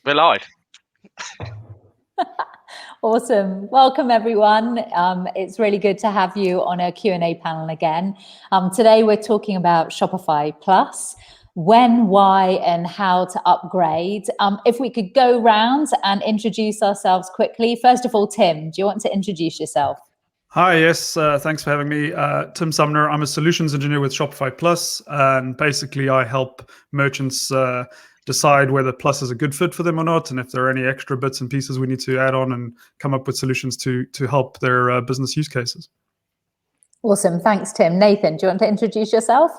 We're live. Awesome. Welcome, everyone. It's really good to have you on a Q&A panel again. Today, we're talking about Shopify Plus, when, why, and how to upgrade. If we could go round and introduce ourselves quickly. First of all, Tim, do you want to introduce yourself? Hi, yes, thanks for having me. Tim Sumner, I'm a solutions engineer with Shopify Plus, and basically I help merchants decide whether Plus is a good fit for them or not, and if there are any extra bits and pieces we need to add on and come up with solutions to help their business use cases. Awesome, thanks Tim. Nathan, do you want to introduce yourself?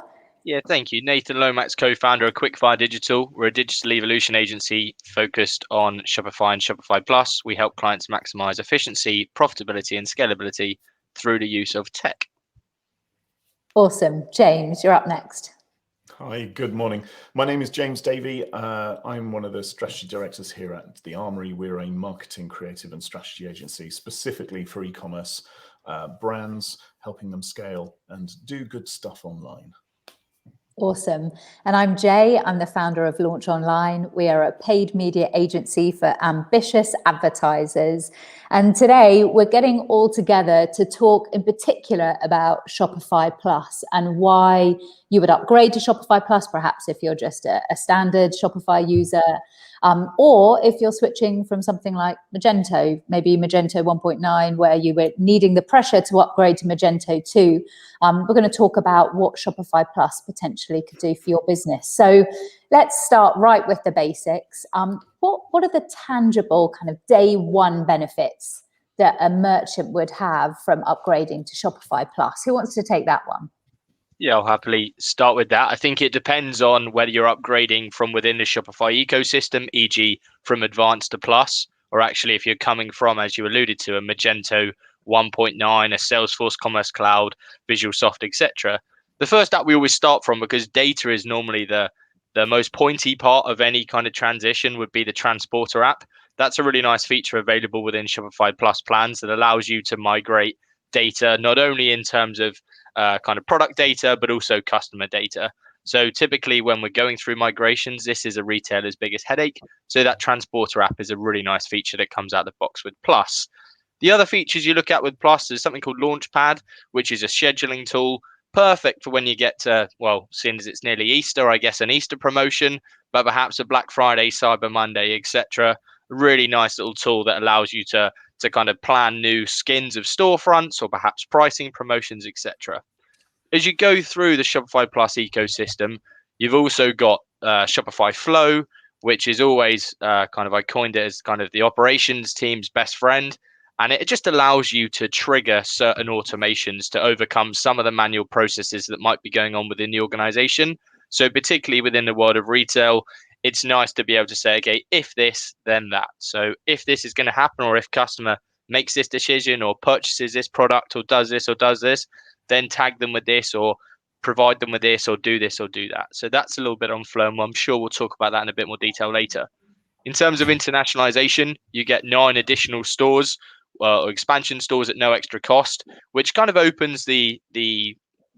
Yeah, thank you. Nathan Lomax, co-founder of Quickfire Digital. We're a digital evolution agency focused on Shopify and Shopify Plus. We help clients maximize efficiency, profitability, and scalability through the use of tech. Awesome. James, you're up next. Hi, good morning. My name is James Davey. I'm one of the strategy directors here at The Armory. We're a marketing, creative and strategy agency specifically for e-commerce brands, helping them scale and do good stuff online. Awesome. And I'm Jay. I'm the founder of Launch Online. We are a paid media agency for ambitious advertisers. And today we're getting all together to talk in particular about Shopify Plus and why you would upgrade to Shopify Plus, perhaps if you're just a standard Shopify user, or if you're switching from something like Magento, maybe Magento 1.9, where you were needing the pressure to upgrade to Magento 2. We're going to talk about what Shopify Plus potentially could do for your business. So let's start right with the basics. What are the tangible kind of day one benefits that a merchant would have from upgrading to Shopify Plus? Who wants to take that one? Yeah, I'll happily start with that. I think it depends on whether you're upgrading from within the Shopify ecosystem, e.g. from Advanced to Plus, or actually if you're coming from, as you alluded to, a Magento 1.9, a Salesforce Commerce Cloud, VisualSoft, etc. The first app we always start from, because data is normally the most pointy part of any kind of transition, would be the Transporter app. That's a really nice feature available within Shopify Plus plans that allows you to migrate data, not only in terms of kind of product data, but also customer data. So typically when we're going through migrations, this is a retailer's biggest headache. So that Transporter app is a really nice feature that comes out of the box with Plus. The other features you look at with Plus is something called Launchpad, which is a scheduling tool, perfect for when you get to, well, seeing as it's nearly Easter, I guess an Easter promotion, but perhaps a Black Friday, Cyber Monday, etc. Really nice little tool that allows you to kind of plan new skins of storefronts or perhaps pricing promotions, etc. As you go through the Shopify Plus ecosystem, you've also got Shopify Flow, which is always I coined it as kind of the operations team's best friend. And it just allows you to trigger certain automations to overcome some of the manual processes that might be going on within the organization. So particularly within the world of retail, it's nice to be able to say, okay, if this, then that. So if this is going to happen, or if customer makes this decision or purchases this product or does this, then tag them with this or provide them with this or do this or do that. So that's a little bit on Flow, and I'm sure we'll talk about that in a bit more detail later. In terms of internationalization, you get 9 additional stores or expansion stores at no extra cost, which kind of opens the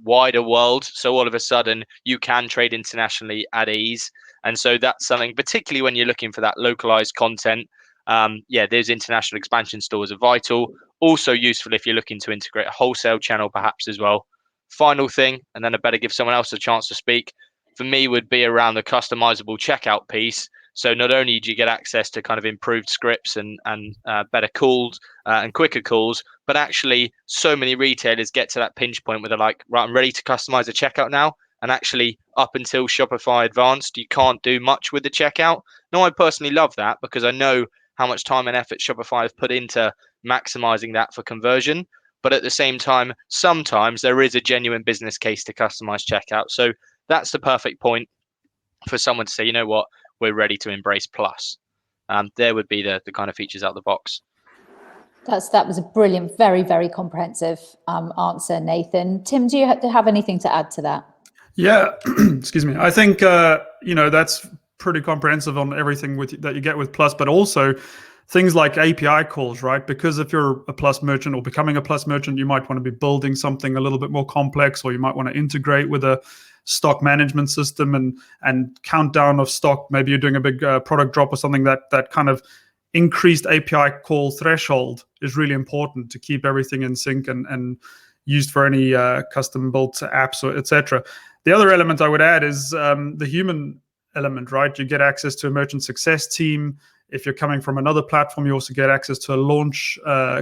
wider world. So all of a sudden you can trade internationally at ease. And so that's something, particularly when you're looking for that localized content. Those international expansion stores are vital. Also useful if you're looking to integrate a wholesale channel perhaps as well. Final thing, and then I better give someone else a chance to speak, for me would be around the customizable checkout piece. So not only do you get access to kind of improved scripts and better calls and quicker calls, but actually so many retailers get to that pinch point where they're like, right, I'm ready to customize a checkout now. And actually up until Shopify Advanced, you can't do much with the checkout. Now, I personally love that because I know how much time and effort Shopify have put into maximizing that for conversion. But at the same time, sometimes there is a genuine business case to customize checkout. So that's the perfect point for someone to say, you know what, we're ready to embrace Plus. There would be the kind of features out of the box. That was a brilliant, very, very comprehensive answer, Nathan. Tim, do you have anything to add to that? Yeah, excuse me. I think that's pretty comprehensive on everything that you get with Plus, but also things like API calls, right? Because if you're a Plus merchant or becoming a Plus merchant, you might want to be building something a little bit more complex, or you might want to integrate with a stock management system and countdown of stock. Maybe you're doing a big product drop or something, that kind of increased API call threshold is really important to keep everything in sync and used for any custom built apps or etc. The other element I would add is the human element, right? You get access to a merchant success team. If you're coming from another platform, you also get access to a launch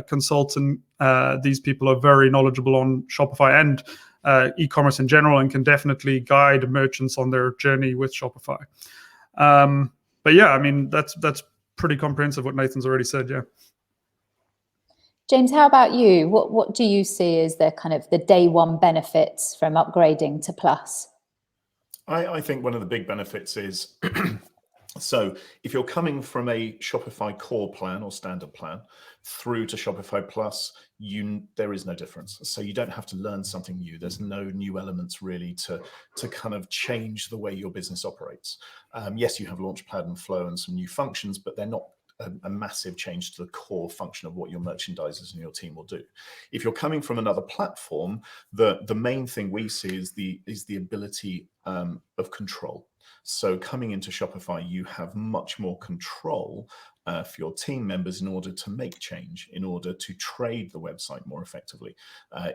consultant. These people are very knowledgeable on Shopify and e-commerce in general, and can definitely guide merchants on their journey with Shopify. But yeah, I mean, that's pretty comprehensive what Nathan's already said. Yeah. James, how about you? What do you see as the kind of the day one benefits from upgrading to Plus? I think one of the big benefits is, so if you're coming from a Shopify core plan or standard plan through to Shopify Plus, there is no difference. So you don't have to learn something new. There's no new elements really to kind of change the way your business operates. Yes, you have Launchpad and Flow and some new functions, but they're not a massive change to the core function of what your merchandisers and your team will do. If you're coming from another platform, the main thing we see is the ability of control. So coming into Shopify, you have much more control for your team members in order to make change, in order to trade the website more effectively,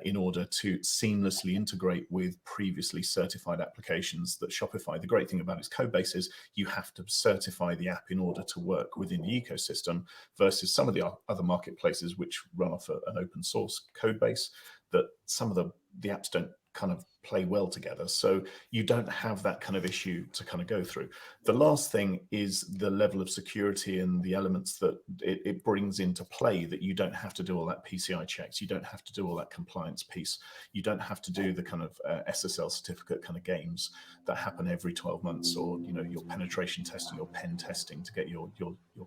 in order to seamlessly integrate with previously certified applications that Shopify. The great thing about its code base is you have to certify the app in order to work within the ecosystem, versus some of the other marketplaces which run off an open source code base, that some of the apps don't kind of play well together. So you don't have that kind of issue to kind of go through. The last thing is the level of security and the elements that it brings into play, that you don't have to do all that PCI checks. You don't have to do all that compliance piece. You don't have to do the kind of SSL certificate kind of games that happen every 12 months, or, you know, your penetration testing, your pen testing to get your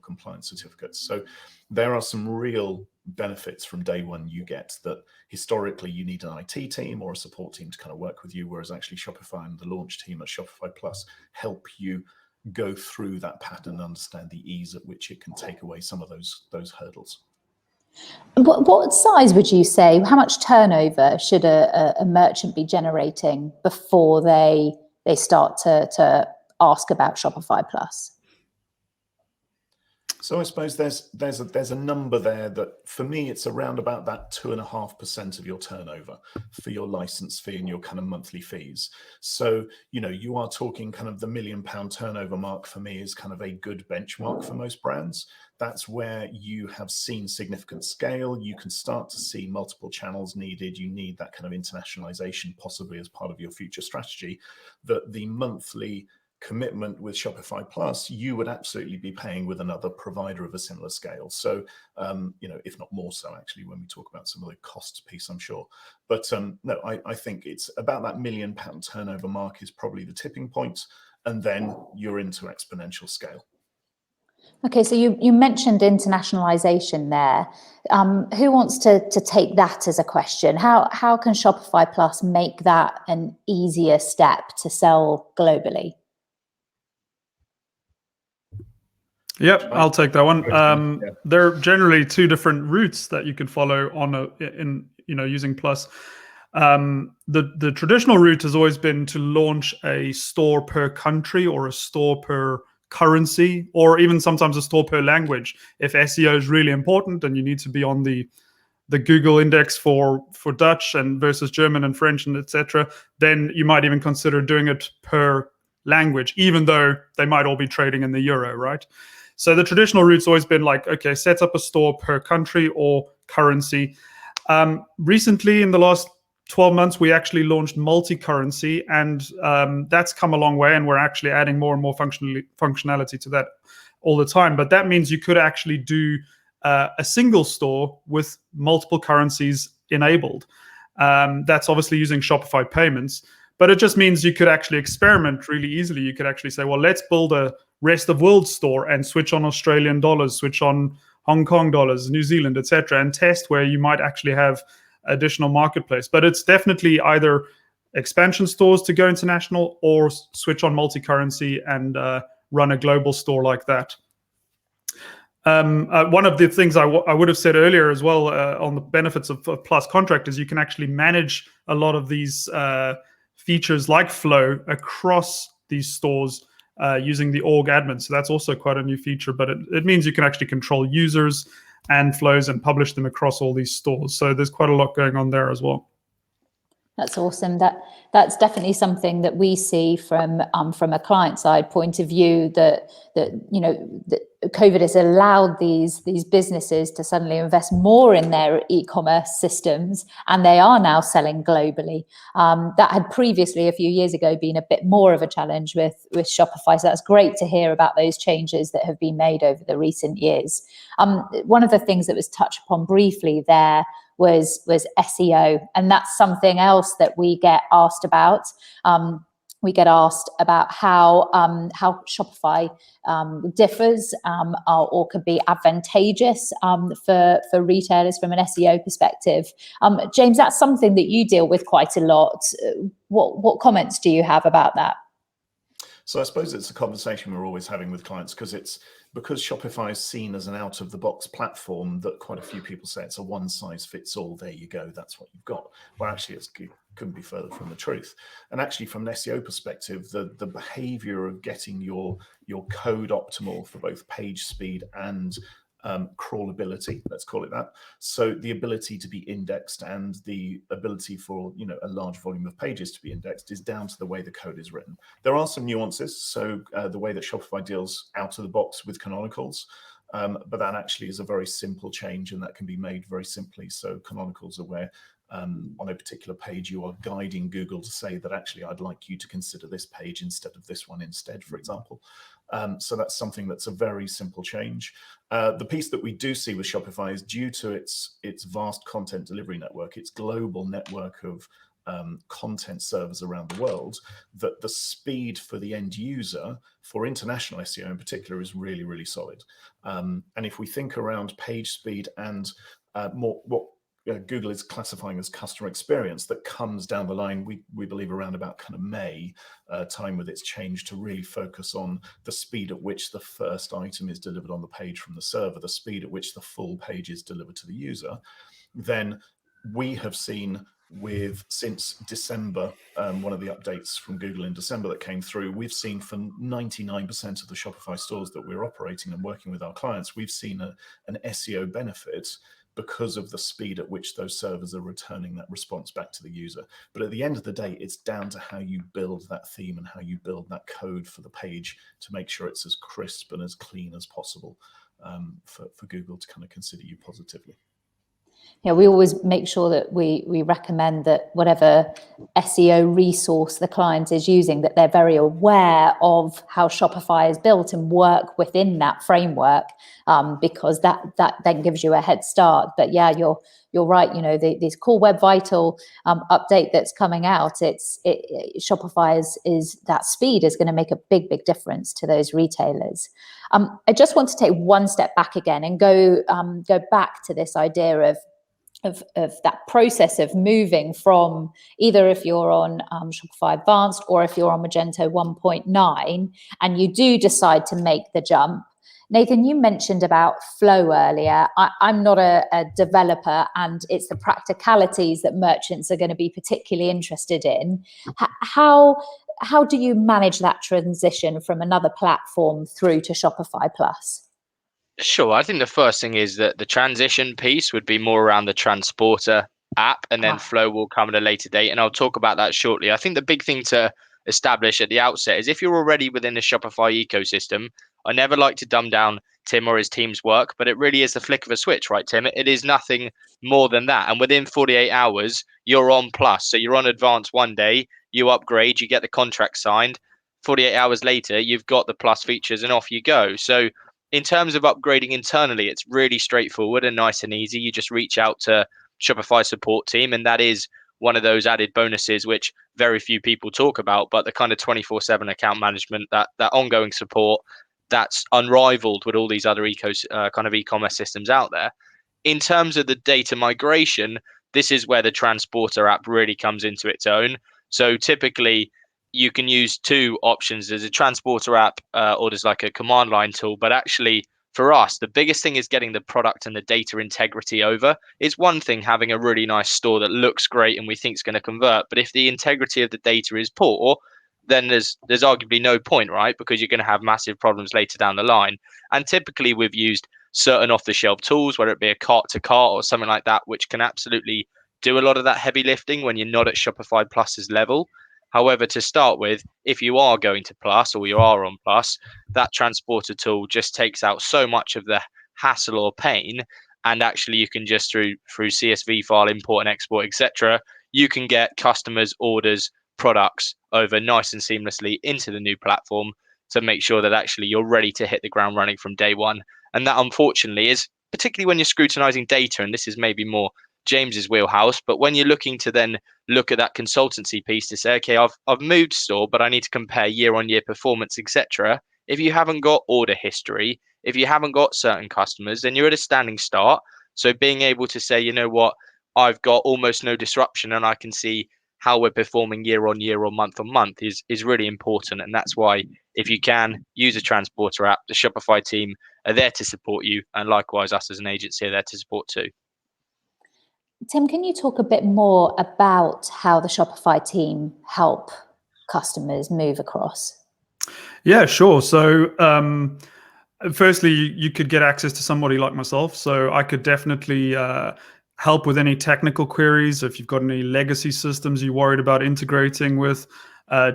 compliance certificates. So there are some real benefits from day one you get that historically you need an IT team or a support team to kind of work with you, whereas actually Shopify and the launch team at Shopify Plus help you go through that pattern and understand the ease at which it can take away some of those hurdles. What size would you say, how much turnover should a merchant be generating before they start to ask about Shopify Plus? So I suppose there's a number there that for me it's around about that 2.5% of your turnover for your license fee and your kind of monthly fees. So, you know, you are talking kind of the £1 million turnover mark for me is kind of a good benchmark for most brands. That's where you have seen significant scale. You can start to see multiple channels needed. You need that kind of internationalization possibly as part of your future strategy, that the monthly commitment with Shopify Plus, you would absolutely be paying with another provider of a similar scale. So, you know, if not more so actually, when we talk about some of the costs piece, I'm sure. But no, I think it's about that £1 million turnover mark is probably the tipping point. And then you're into exponential scale. Okay, so you mentioned internationalization there. Who wants to take that as a question? How can Shopify Plus make that an easier step to sell globally? Yep, I'll take that one. There are generally two different routes that you can follow using Plus. The traditional route has always been to launch a store per country or a store per currency, or even sometimes a store per language. If SEO is really important and you need to be on the Google index for Dutch and versus German and French and etc., then you might even consider doing it per language, even though they might all be trading in the euro, right? So the traditional route's always been like, okay, set up a store per country or currency. Recently, in the last 12 months, we actually launched multi-currency, and that's come a long way, and we're actually adding more and more functionality to that all the time. But that means you could actually do a single store with multiple currencies enabled. That's obviously using Shopify payments, but it just means you could actually experiment really easily. You could actually say, well, let's build a rest of world store and switch on Australian dollars, switch on Hong Kong dollars, New Zealand, etc., and test where you might actually have additional marketplace. But it's definitely either expansion stores to go international or switch on multi-currency and run a global store like that. One of the things I would have said earlier as well on the benefits of Plus Contract is you can actually manage a lot of these features like Flow across these stores using the org admin. So that's also quite a new feature, but it means you can actually control users and flows and publish them across all these stores. So there's quite a lot going on there as well. That's awesome. That's definitely something that we see from a client side point of view, that COVID has allowed these businesses to suddenly invest more in their e-commerce systems, and they are now selling globally. That had previously, a few years ago, been a bit more of a challenge with Shopify. So that's great to hear about those changes that have been made over the recent years. One of the things that was touched upon briefly there was SEO, and that's something else that we get asked about. We get asked about how Shopify differs or could be advantageous for retailers from an SEO perspective. James, that's something that you deal with quite a lot. What comments do you have about that? So I suppose it's a conversation we're always having with clients, because Shopify is seen as an out-of-the-box platform that quite a few people say it's a one-size-fits-all. There you go, that's what you've got. Well, actually, it couldn't be further from the truth. And actually, from an SEO perspective, the behavior of getting your code optimal for both page speed and crawlability, let's call it that. So the ability to be indexed and the ability for a large volume of pages to be indexed is down to the way the code is written. There are some nuances. So the way that Shopify deals out of the box with canonicals, but that actually is a very simple change, and that can be made very simply. So canonicals are where on a particular page you are guiding Google to say that actually I'd like you to consider this page instead of this one instead, for example. So that's something that's a very simple change. The piece that we do see with Shopify is due to its vast content delivery network, its global network of content servers around the world, that the speed for the end user for international SEO in particular is really, really solid. And if we think around page speed and more what Google is classifying as customer experience, that comes down the line, we believe around about kind of May time with its change to really focus on the speed at which the first item is delivered on the page from the server, the speed at which the full page is delivered to the user. Then we have seen since December, one of the updates from Google in December that came through, we've seen for 99% of the Shopify stores that we're operating and working with our clients, we've seen an SEO benefit because of the speed at which those servers are returning that response back to the user. But at the end of the day, it's down to how you build that theme and how you build that code for the page to make sure it's as crisp and as clean as possible for Google to kind of consider you positively. Yeah, we always make sure that we recommend that whatever SEO resource the client is using, that they're very aware of how Shopify is built and work within that framework, because that then gives you a head start. But yeah, you're right. This Core Web Vital update that's coming out, Shopify is that speed is going to make a big difference to those retailers. I just want to take one step back again and go back to this idea of that process of moving from either if you're on Shopify Advanced or if you're on Magento 1.9 and you do decide to make the jump. Nathan, you mentioned about Flow earlier. I'm not a developer, and it's the practicalities that merchants are going to be particularly interested in. How do you manage that transition from another platform through to Shopify Plus? Sure. I think the first thing is that the transition piece would be more around the transporter app, and then Flow will come at a later date. And I'll talk about that shortly. I think the big thing to establish at the outset is if you're already within the Shopify ecosystem, I never like to dumb down Tim or his team's work, but it really is the flick of a switch, right, Tim? It is nothing more than that. And within 48 hours, you're on Plus. So you're on Advanced one day, you upgrade, you get the contract signed. 48 hours later, you've got the Plus features and off you go. So in terms of upgrading internally, it's really straightforward and nice and easy. You just reach out to Shopify support team, and that is one of those added bonuses which very few people talk about, but the kind of 24/7 account management, that ongoing support, that's unrivaled with all these other kind of e-commerce systems out there. In terms of the data migration, this is where the transporter app really comes into its own. So typically, you can use two options. There's a transporter app or there's like a command line tool, but actually for us, the biggest thing is getting the product and the data integrity over. It's one thing having a really nice store that looks great and we think is going to convert, but if the integrity of the data is poor, then there's arguably no point, right? Because you're going to have massive problems later down the line. And typically we've used certain off-the-shelf tools, whether it be a cart to cart or something like that, which can absolutely do a lot of that heavy lifting when you're not at Shopify Plus's level. However, to start with, if you are going to Plus or you are on Plus, that transporter tool just takes out so much of the hassle or pain. And actually you can just through CSV file import and export, etc., you can get customers' orders, products over nice and seamlessly into the new platform to make sure that actually you're ready to hit the ground running from day one. And that unfortunately is particularly when you're scrutinizing data, and this is maybe more James's wheelhouse, but when you're looking to then look at that consultancy piece to say, okay, I've moved store, but I need to compare year on year performance, etc. If you haven't got order history, if you haven't got certain customers, then you're at a standing start. So being able to say, you know what, I've got almost no disruption and I can see how we're performing year on year or month on month is really important. And that's why if you can use a transporter app, the Shopify team are there to support you. And likewise, us as an agency are there to support too. Tim, can you talk a bit more about how the Shopify team help customers move across? Yeah, sure. So firstly, you could get access to somebody like myself. So I could definitely help with any technical queries. If you've got any legacy systems you're worried about integrating with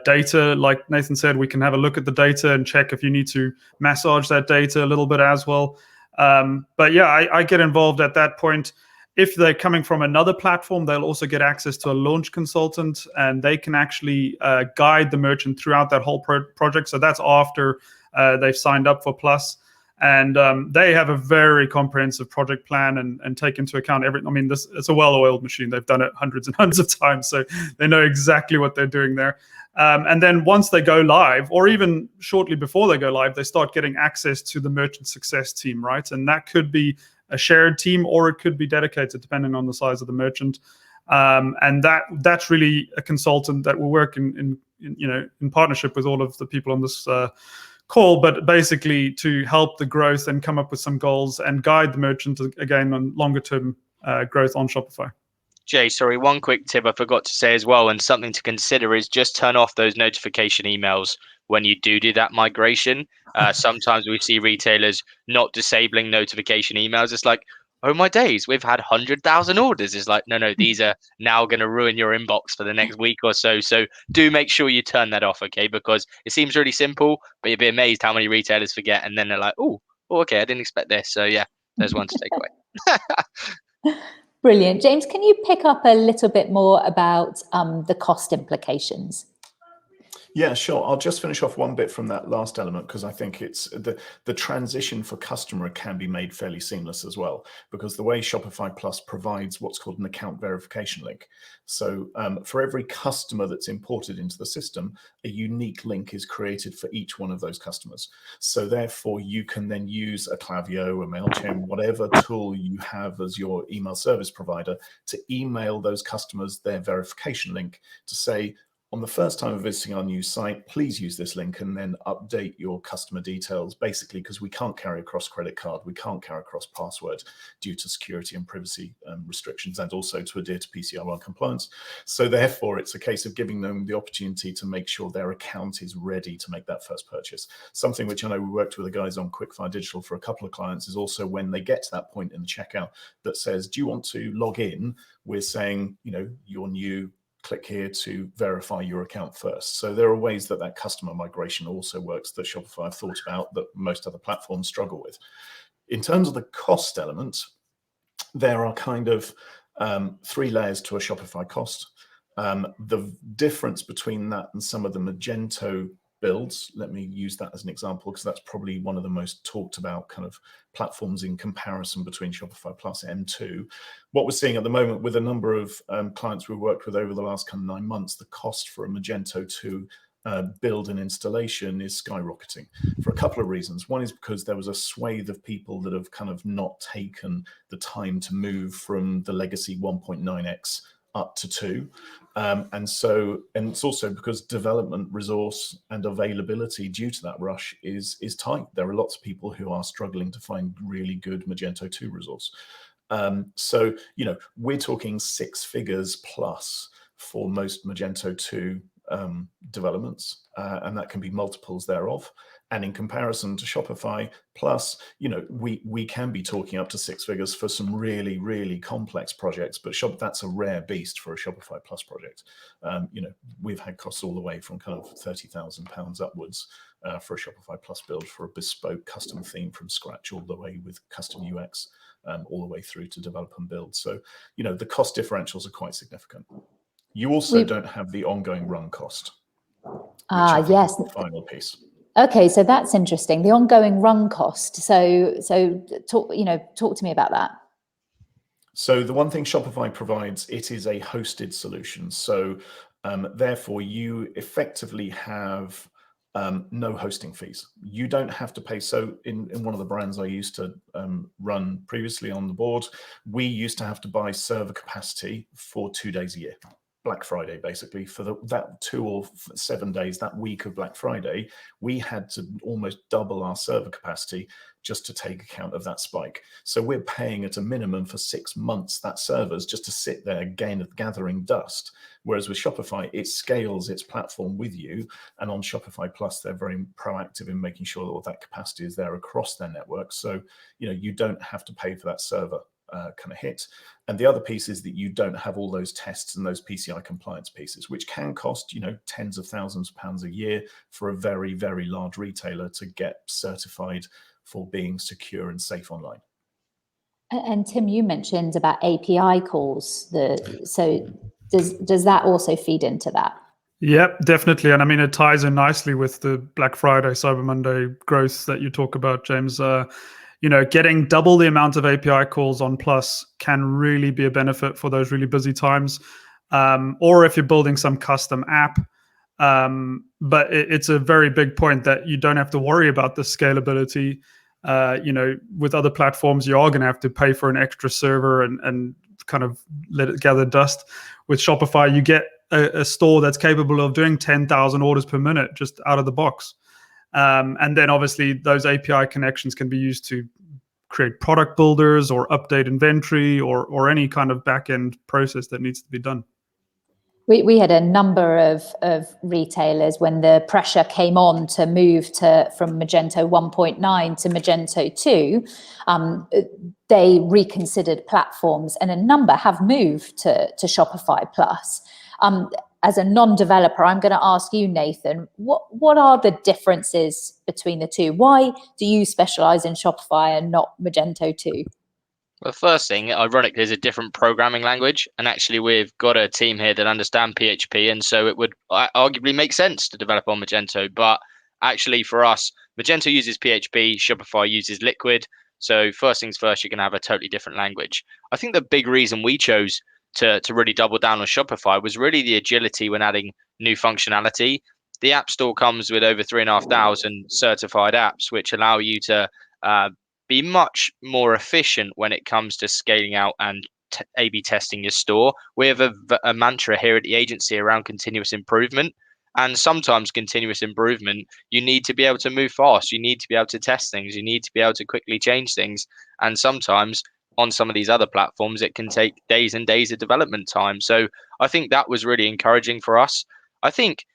data, like Nathan said, we can have a look at the data and check if you need to massage that data a little bit as well. But yeah, I get involved at that point. If they're coming from another platform, they'll also get access to a launch consultant, and they can actually guide the merchant throughout that whole project. So that's after they've signed up for Plus. And they have a very comprehensive project plan and take into account everything. I mean, it's a well-oiled machine. They've done it hundreds and hundreds of times, so they know exactly what they're doing there. And then once they go live, or even shortly before they go live, they start getting access to the merchant success team, right? And that could be a shared team, or it could be dedicated, depending on the size of the merchant. And that's really a consultant that will work in partnership with all of the people on this call, but basically to help the growth and come up with some goals and guide the merchant again on longer term growth on Shopify. Jay, sorry, one quick tip I forgot to say as well, and something to consider is just turn off those notification emails when you do that migration. Sometimes we see retailers not disabling notification emails. It's like, oh my days, we've had 100,000 orders. It's like, no, these are now going to ruin your inbox for the next week or so. So do make sure you turn that off, okay? Because it seems really simple, but you'll be amazed how many retailers forget, and then they're like, oh, okay, I didn't expect this. So yeah, there's one to take away. Brilliant. James, can you pick up a little bit more about the cost implications? Yeah, sure. I'll just finish off one bit from that last element, because I think it's the transition for customer can be made fairly seamless as well, because the way Shopify Plus provides what's called an account verification link. So for every customer that's imported into the system, a unique link is created for each one of those customers. So therefore, you can then use a Klaviyo, a MailChimp, whatever tool you have as your email service provider to email those customers their verification link to say, on the first time of visiting our new site, please use this link and then update your customer details, basically because we can't carry across credit card, we can't carry across password due to security and privacy restrictions, and also to adhere to PCR1 compliance. So therefore, it's a case of giving them the opportunity to make sure their account is ready to make that first purchase. Something which I know we worked with the guys on Quickfire Digital for a couple of clients is also when they get to that point in the checkout that says, do you want to log in? We're saying, you're new, click here to verify your account first. So there are ways that customer migration also works that Shopify have thought about that most other platforms struggle with. In terms of the cost element, there are kind of 3 layers to a Shopify cost. The difference between that and some of the Magento builds, let me use that as an example, because that's probably one of the most talked about kind of platforms in comparison between Shopify Plus and M2. What we're seeing at the moment with a number of clients we've worked with over the last kind of 9 months, the cost for a Magento 2 build and installation is skyrocketing for a couple of reasons. One is because there was a swathe of people that have kind of not taken the time to move from the legacy 1.9x up to 2. And it's also because development resource and availability due to that rush is tight. There are lots of people who are struggling to find really good Magento 2 resource. So, we're talking 6 figures plus for most Magento 2 developments, and that can be multiples thereof. And in comparison to Shopify Plus, we can be talking up to 6 figures for some really, really complex projects, but that's a rare beast for a Shopify Plus project. We've had costs all the way from kind of £30,000 upwards for a Shopify Plus build for a bespoke custom theme from scratch, all the way with custom UX, all the way through to develop and build. So, the cost differentials are quite significant. You also don't have the ongoing run cost. Yes. Is the final piece. Okay, so that's interesting. The ongoing run cost. So talk to me about that. So the one thing Shopify provides, it is a hosted solution. So therefore, you effectively have no hosting fees. You don't have to pay. So in one of the brands I used to run previously on the board, we used to have to buy server capacity for 2 days a year. Black Friday, basically, for that 2 or 7 days, that week of Black Friday, we had to almost double our server capacity just to take account of that spike. So we're paying at a minimum for 6 months that server's just to sit there gathering dust. Whereas with Shopify, it scales its platform with you. And on Shopify Plus, they're very proactive in making sure that all that capacity is there across their network. So, you don't have to pay for that server kind of hit. And the other piece is that you don't have all those tests and those PCI compliance pieces, which can cost, tens of thousands of pounds a year for a very, very large retailer to get certified for being secure and safe online. And Tim, you mentioned about API calls. So does that also feed into that? Yep, definitely. And I mean, it ties in nicely with the Black Friday, Cyber Monday growth that you talk about, James. Getting double the amount of API calls on Plus can really be a benefit for those really busy times. Or if you're building some custom app. But it's a very big point that you don't have to worry about the scalability. With other platforms, you are going to have to pay for an extra server and kind of let it gather dust. With Shopify, you get a store that's capable of doing 10,000 orders per minute just out of the box. And then obviously those API connections can be used to create product builders or update inventory or any kind of back-end process that needs to be done. We had a number of retailers when the pressure came on to move from Magento 1.9 to Magento 2, they reconsidered platforms, and a number have moved to Shopify Plus. As a non-developer, I'm going to ask you, Nathan, what are the differences between the two? Why do you specialize in Shopify and not Magento 2? Well, first thing, ironically, is a different programming language. And actually, we've got a team here that understand PHP. And so it would arguably make sense to develop on Magento. But actually, for us, Magento uses PHP, Shopify uses Liquid. So first things first, you're going to have a totally different language. I think the big reason we chose to really double down on Shopify was really the agility when adding new functionality. The App Store comes with over 3,500 certified apps, which allow you to be much more efficient when it comes to scaling out and A/B testing your store. We have a mantra here at the agency around continuous improvement. And sometimes continuous improvement, you need to be able to move fast. You need to be able to test things. You need to be able to quickly change things. And sometimes on some of these other platforms, it can take days and days of development time. So I think that was really encouraging for us. I think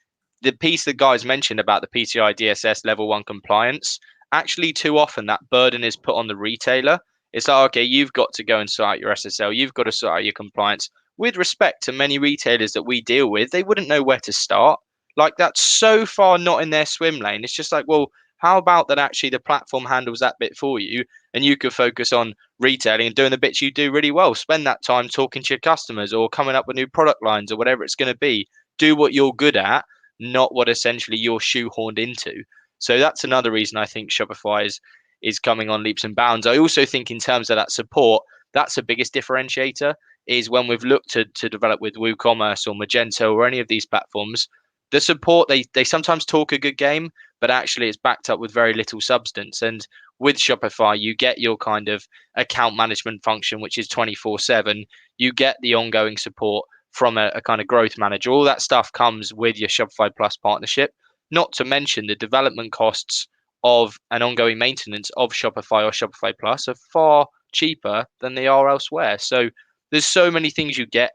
the piece the guys mentioned about the PCI DSS level 1 compliance, actually too often that burden is put on the retailer. It's like, okay, you've got to go and sort out your SSL. You've got to sort out your compliance. With respect to many retailers that we deal with, they wouldn't know where to start. Like, that's so far not in their swim lane. It's just like, well, how about that actually the platform handles that bit for you and you could focus on retailing and doing the bits you do really well. Spend that time talking to your customers or coming up with new product lines or whatever it's going to be. Do what you're good at, not what essentially you're shoehorned into. So that's another reason I think Shopify is coming on leaps and bounds. I also think in terms of that support, that's the biggest differentiator is when we've looked to develop with WooCommerce or Magento or any of these platforms, the support, they sometimes talk a good game, but actually it's backed up with very little substance. And with Shopify, you get your kind of account management function, which is 24/7. You get the ongoing support from a kind of growth manager. All that stuff comes with your Shopify Plus partnership, not to mention the development costs of an ongoing maintenance of Shopify or Shopify Plus are far cheaper than they are elsewhere. So there's so many things you get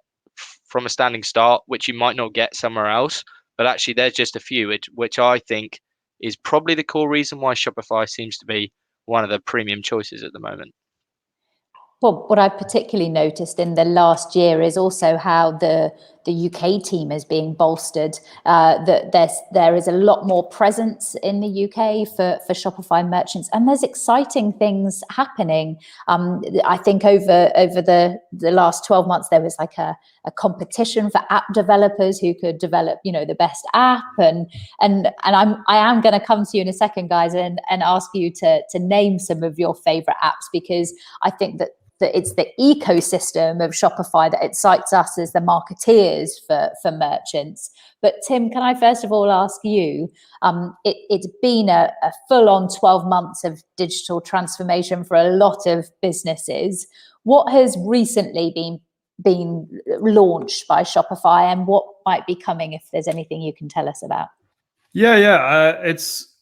from a standing start, which you might not get somewhere else. But actually, there's just a few, which I think is probably the core reason why Shopify seems to be one of the premium choices at the moment. Well, what I've particularly noticed in the last year is also how the UK team is being bolstered. That there is a lot more presence in the UK for Shopify merchants, and there's exciting things happening. I think over the last 12 months there was like a competition for app developers who could develop, the best app, and I am going to come to you in a second, guys, and ask you to name some of your favorite apps, because I think that it's the ecosystem of Shopify that excites us as the marketeers for merchants. But Tim, can I first of all ask you, it's been a full-on 12 months of digital transformation for a lot of businesses. What has recently been launched by Shopify, and what might be coming, if there's anything you can tell us about?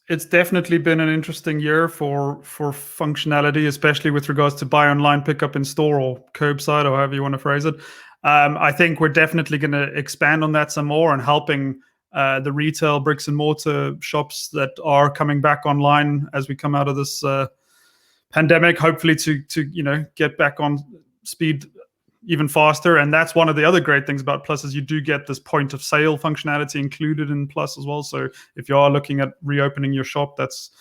It's definitely been an interesting year for functionality, especially with regards to buy online, pick up in store, or curbside, or however you want to phrase it. I think we're definitely going to expand on that some more, and helping the retail bricks and mortar shops that are coming back online as we come out of this pandemic, hopefully to get back on speed even faster. And that's one of the other great things about Plus, is you do get this point of sale functionality included in Plus as well. So if you are looking at reopening your shop, that's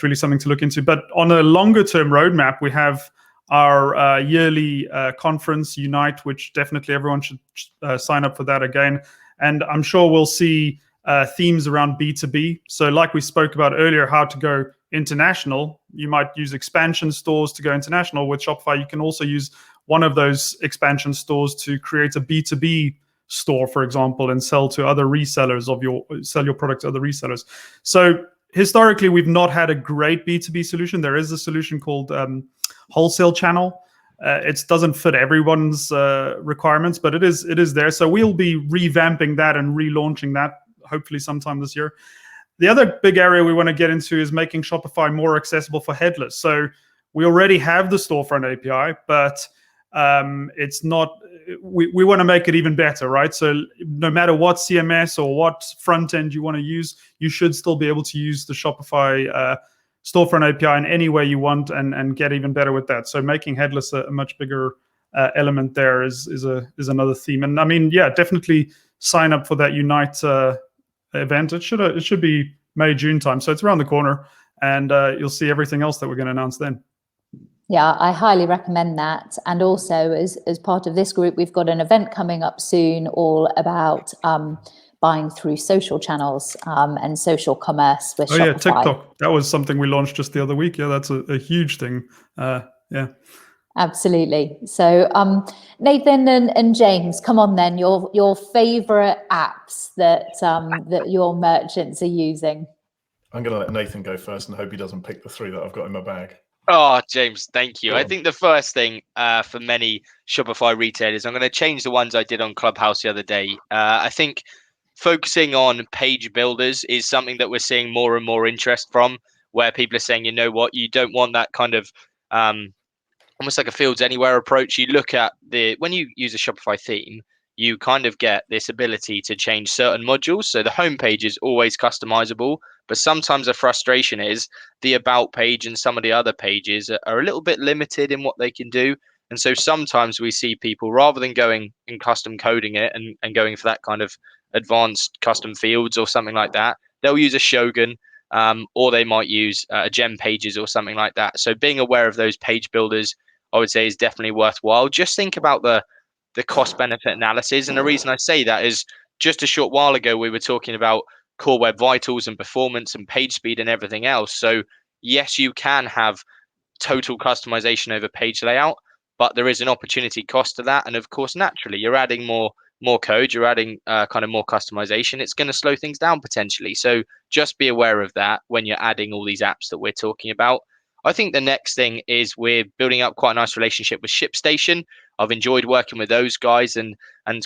really something to look into. But on a longer term roadmap, we have our yearly conference, Unite, which definitely everyone should sign up for that again. And I'm sure we'll see themes around B2B. So like we spoke about earlier, how to go international, you might use expansion stores to go international. With Shopify, you can also use one of those expansion stores to create a B2B store, for example, and sell to other resellers sell your product to other resellers. So historically, we've not had a great B2B solution. There is a solution called Wholesale Channel. It doesn't fit everyone's requirements, but it is there. So we'll be revamping that and relaunching that hopefully sometime this year. The other big area we want to get into is making Shopify more accessible for headless. So we already have the storefront API, but it's not. We want to make it even better, right? So no matter what CMS or what front end you want to use, you should still be able to use the Shopify storefront API in any way you want, and get even better with that. So making headless a much bigger element there is another theme. And I mean, yeah, definitely sign up for that Unite event. It should be May, June time, so it's around the corner, and you'll see everything else that we're going to announce then. Yeah, I highly recommend that. And also, as part of this group, we've got an event coming up soon all about buying through social channels and social commerce with Shopify. Yeah, TikTok. That was something we launched just the other week. Yeah, that's a huge thing. Yeah. Absolutely. So Nathan and James, come on then, your favorite apps that your merchants are using. I'm going to let Nathan go first and hope he doesn't pick the three that I've got in my bag. Oh, James, thank you. I think the first thing for many Shopify retailers, I'm going to change the ones I did on Clubhouse the other day. I think focusing on page builders is something that we're seeing more and more interest from, where people are saying, you know what, you don't want that kind of almost like a fields anywhere approach. You look at when you use a Shopify theme, you kind of get this ability to change certain modules. So the homepage is always customizable, but sometimes the frustration is the about page and some of the other pages are a little bit limited in what they can do. And so sometimes we see people, rather than going and custom coding it and going for that kind of advanced custom fields or something like that, they'll use a Shogun, or they might use a Gem Pages or something like that. So being aware of those page builders, I would say, is definitely worthwhile. Just think about the cost benefit analysis. And the reason I say that is, just a short while ago, we were talking about core web vitals and performance and page speed and everything else. So yes, you can have total customization over page layout, but there is an opportunity cost to that. And of course, naturally, you're adding more code, you're adding kind of more customization. It's going to slow things down potentially. So just be aware of that when you're adding all these apps that we're talking about. I think the next thing is we're building up quite a nice relationship with ShipStation. I've enjoyed working with those guys and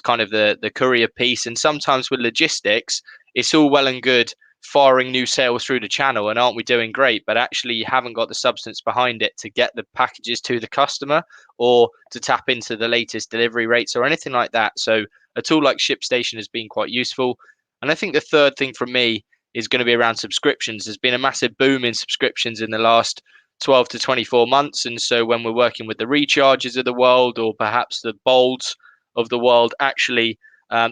kind of the courier piece. And sometimes with logistics, it's all well and good firing new sales through the channel and aren't we doing great, but actually you haven't got the substance behind it to get the packages to the customer or to tap into the latest delivery rates or anything like that. So a tool like ShipStation has been quite useful. And I think the third thing for me is going to be around subscriptions. There's been a massive boom in subscriptions in the last 12 to 24 months. And so when we're working with the Recharges of the world or perhaps the Bolds of the world, actually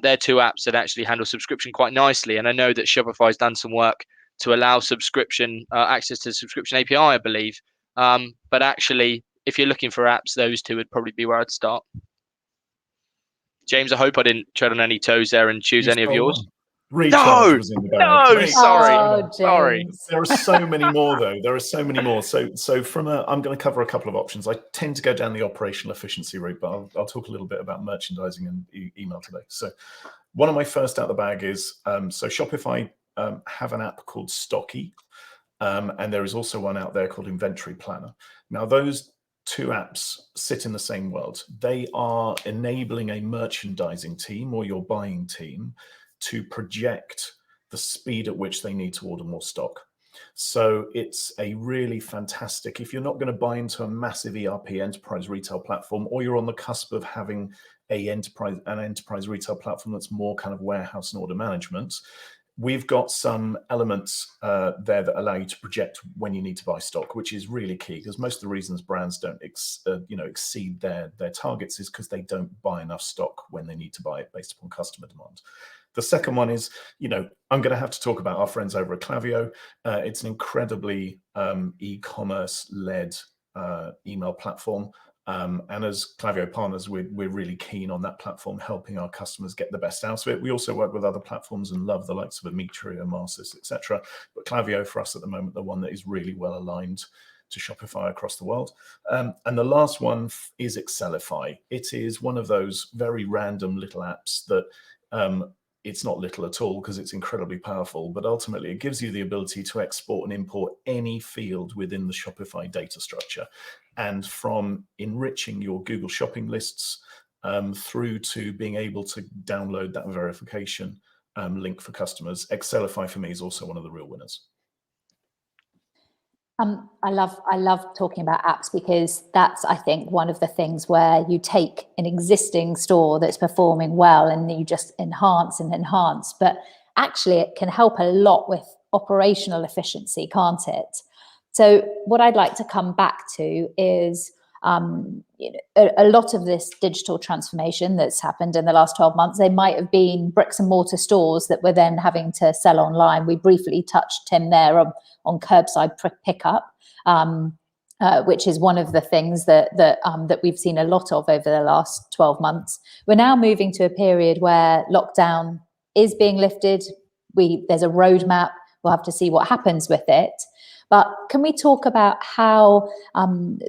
they're two apps that actually handle subscription quite nicely. And I know that Shopify's done some work to allow subscription access to the subscription API, I believe. But actually, if you're looking for apps, those two would probably be where I'd start. James, I hope I didn't tread on any toes there and choose any of yours. Recharge was in the bag. No, sorry. Oh, Sorry. James. There are so many more, though. There are so many more. So I'm going to cover a couple of options. I tend to go down the operational efficiency route, but I'll talk a little bit about merchandising and email today. So one of my first out the bag is, so Shopify have an app called Stocky, and there is also one out there called Inventory Planner. Now, those two apps sit in the same world. They are enabling a merchandising team or your buying team to project the speed at which they need to order more stock. So it's a really fantastic, if you're not going to buy into a massive ERP enterprise retail platform, or you're on the cusp of having an enterprise retail platform that's more kind of warehouse and order management, we've got some elements there that allow you to project when you need to buy stock, which is really key, because most of the reasons brands don't exceed their targets is because they don't buy enough stock when they need to buy it based upon customer demand. The second one is, I'm going to have to talk about our friends over at Klaviyo. It's an incredibly e-commerce-led email platform. And as Klaviyo partners, we're really keen on that platform, helping our customers get the best out of it. We also work with other platforms and love the likes of Ametria, Marsis, etc. But Klaviyo, for us at the moment, the one that is really well aligned to Shopify across the world. And the last one is Excellify. It is one of those very random little apps that it's not little at all because it's incredibly powerful, but ultimately it gives you the ability to export and import any field within the Shopify data structure. And from enriching your Google shopping lists through to being able to download that verification link for customers, Excellify for me is also one of the real winners. I love talking about apps because that's, I think, one of the things where you take an existing store that's performing well and you just enhance and enhance. But actually, it can help a lot with operational efficiency, can't it? So what I'd like to come back to is a lot of this digital transformation that's happened in the last 12 months, they might have been bricks and mortar stores that were then having to sell online. We briefly touched, Tim, there on curbside pickup, which is one of the things that we've seen a lot of over the last 12 months. We're now moving to a period where lockdown is being lifted. There's a roadmap. We'll have to see what happens with it. But can we talk about how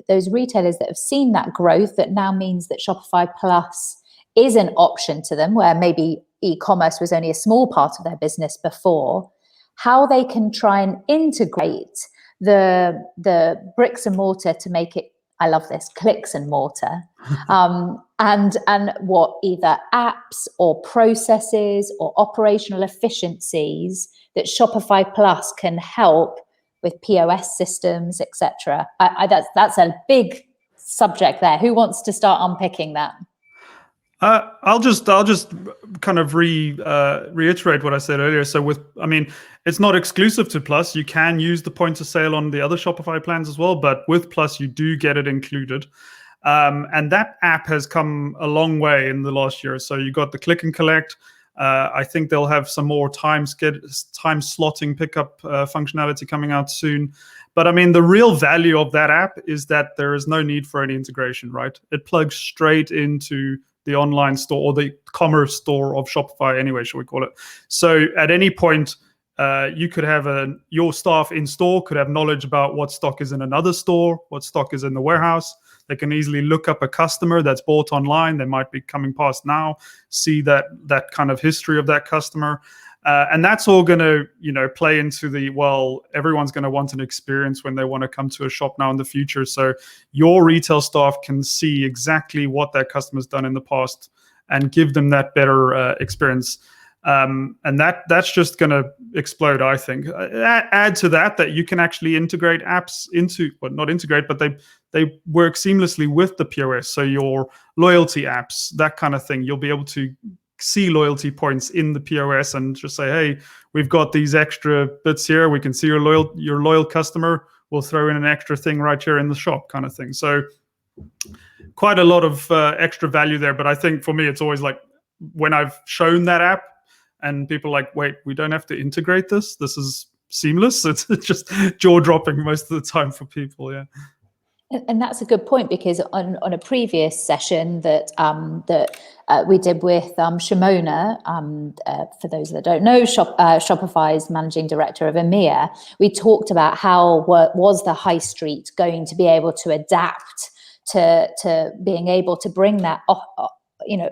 those retailers that have seen that growth, that now means that Shopify Plus is an option to them, where maybe e-commerce was only a small part of their business before, how they can try and integrate the bricks and mortar to make it, I love this, clicks and mortar, and what either apps or processes or operational efficiencies that Shopify Plus can help with POS systems, etc. That's a big subject there. Who wants to start unpicking that? I'll just kind of reiterate what I said earlier. So it's not exclusive to Plus. You can use the point of sale on the other Shopify plans as well, but with Plus you do get it included. And that app has come a long way in the last year. So you got the click and collect. I think they'll have some more time slotting pickup functionality coming out soon. But the real value of that app is that there is no need for any integration, right? It plugs straight into the online store or the commerce store of Shopify anyway, shall we call it. So at any point, you could have your staff in store could have knowledge about what stock is in another store, what stock is in the warehouse. They can easily look up a customer that's bought online. They might be coming past now, see that kind of history of that customer. And that's all going to, play into the, well, everyone's going to want an experience when they want to come to a shop now in the future. So your retail staff can see exactly what their customer's done in the past and give them that better experience. And that's just going to explode, I think. Add to that you can actually integrate apps into, well, not integrate, but they work seamlessly with the POS. So your loyalty apps, that kind of thing, you'll be able to see loyalty points in the POS and just say, hey, we've got these extra bits here. We can see your loyal customer. We'll throw in an extra thing right here in the shop, kind of thing. So quite a lot of extra value there. But I think for me, it's always like when I've shown that app and people are like, wait, we don't have to integrate this. This is seamless. It's just jaw dropping most of the time for people. Yeah. And that's a good point, because on a previous session that we did with Shimona, for those that don't know, Shopify's managing director of EMEA, we talked about how was the high street going to be able to adapt to being able to bring that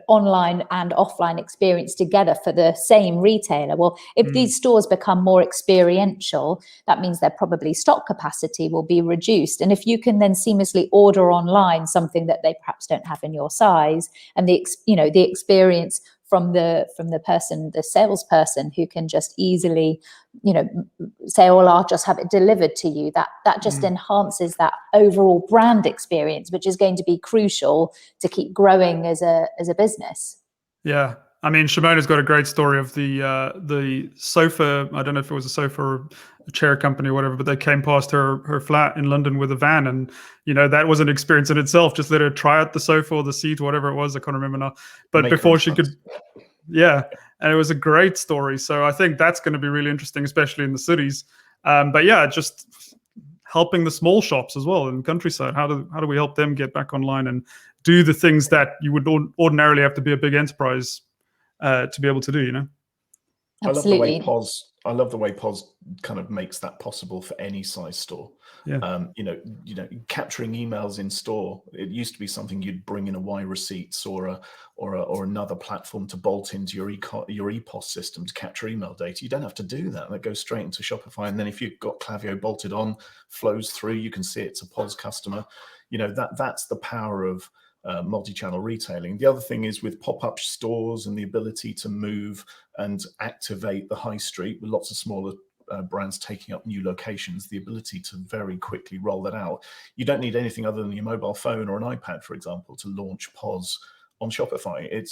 online and offline experience together for the same retailer. Well, if these stores become more experiential, that means their probably stock capacity will be reduced. And if you can then seamlessly order online something that they perhaps don't have in your size, and the experience from the person, the salesperson, who can just easily, say, "Oh, I'll just have it delivered to you." That just enhances that overall brand experience, which is going to be crucial to keep growing as a business. Yeah, I mean, Shimona's got a great story of the sofa. I don't know if it was a sofa or a chair company or whatever, but they came past her flat in London with a van, and that was an experience in itself. Just let her try out the sofa or the seat, whatever it was. I can't remember now. But before she could, and it was a great story. So I think that's going to be really interesting, especially in the cities. But yeah, just helping the small shops as well in the countryside. How do we help them get back online and do the things that you would ordinarily have to be a big enterprise to be able to do? Absolutely. I love the way POS kind of makes that possible for any size store. Yeah. Capturing emails in store. It used to be something you'd bring in a Y receipts or another platform to bolt into your EPOS system to capture email data. You don't have to do that. That goes straight into Shopify. And then if you've got Klaviyo bolted on, flows through, you can see it's a POS customer. That's the power of multi-channel retailing. The other thing is with pop-up stores and the ability to move and activate the high street with lots of smaller brands taking up new locations, the ability to very quickly roll that out. You don't need anything other than your mobile phone or an iPad, for example, to launch POS on Shopify. It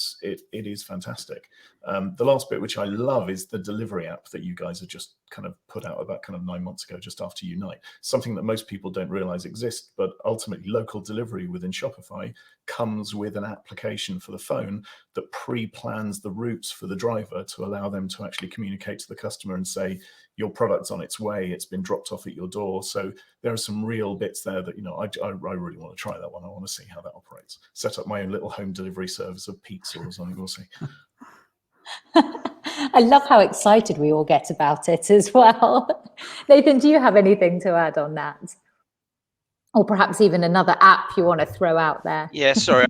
is fantastic. The last bit, which I love, is the delivery app that you guys have just kind of put out about kind of 9 months ago, just after Unite. Something that most people don't realize exists, but ultimately local delivery within Shopify comes with an application for the phone that pre-plans the routes for the driver to allow them to actually communicate to the customer and say, your product's on its way, it's been dropped off at your door. So there are some real bits there that, I really want to try that one. I want to see how that operates. Set up my own little home delivery service of pizza or something, we'll see. I love how excited we all get about it as well. Nathan, do you have anything to add on that? Or perhaps even another app you want to throw out there? Yeah, sorry.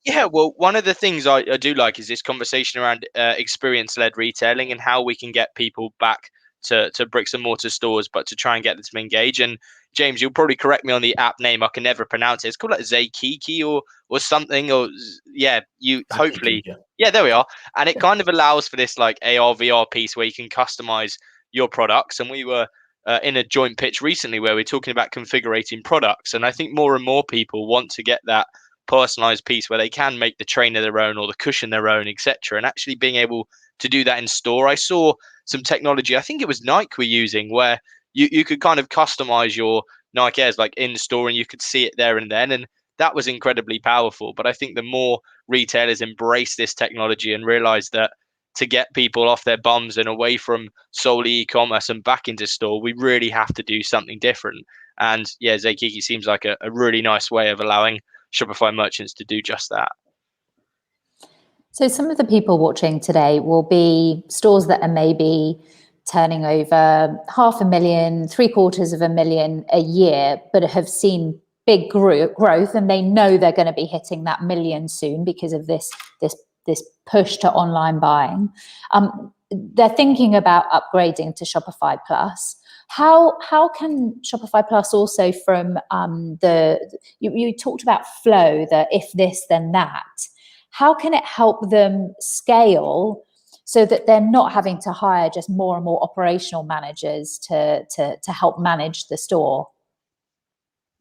Yeah, well, one of the things I do like is this conversation around experience-led retailing and how we can get people back to bricks and mortar stores, but to try and get them to engage. And James, you'll probably correct me on the app name. I can never pronounce it. It's called like Zaykiki or something. Or hopefully. Yeah, there we are. And it kind of allows for this like AR, VR piece where you can customize your products. And we were in a joint pitch recently where we're talking about configurating products. And I think more and more people want to get that personalized piece where they can make the trainer their own or the cushion their own, etc. And actually being able to do that in store. I saw some technology, I think it was Nike were using, where you could kind of customize your Nike Airs like in store and you could see it there and then. And that was incredibly powerful. But I think the more retailers embrace this technology and realize that to get people off their bums and away from solely e-commerce and back into store, we really have to do something different. And yeah, Zaykiki seems like a really nice way of allowing Shopify merchants to do just that. So some of the people watching today will be stores that are maybe turning over 500,000, 750,000 a year, but have seen big growth, and they know they're going to be hitting that million soon because of this push to online buying. They're thinking about upgrading to Shopify Plus. How can Shopify Plus also from you talked about Flow, the if this then that. How can it help them scale so that they're not having to hire just more and more operational managers to help manage the store?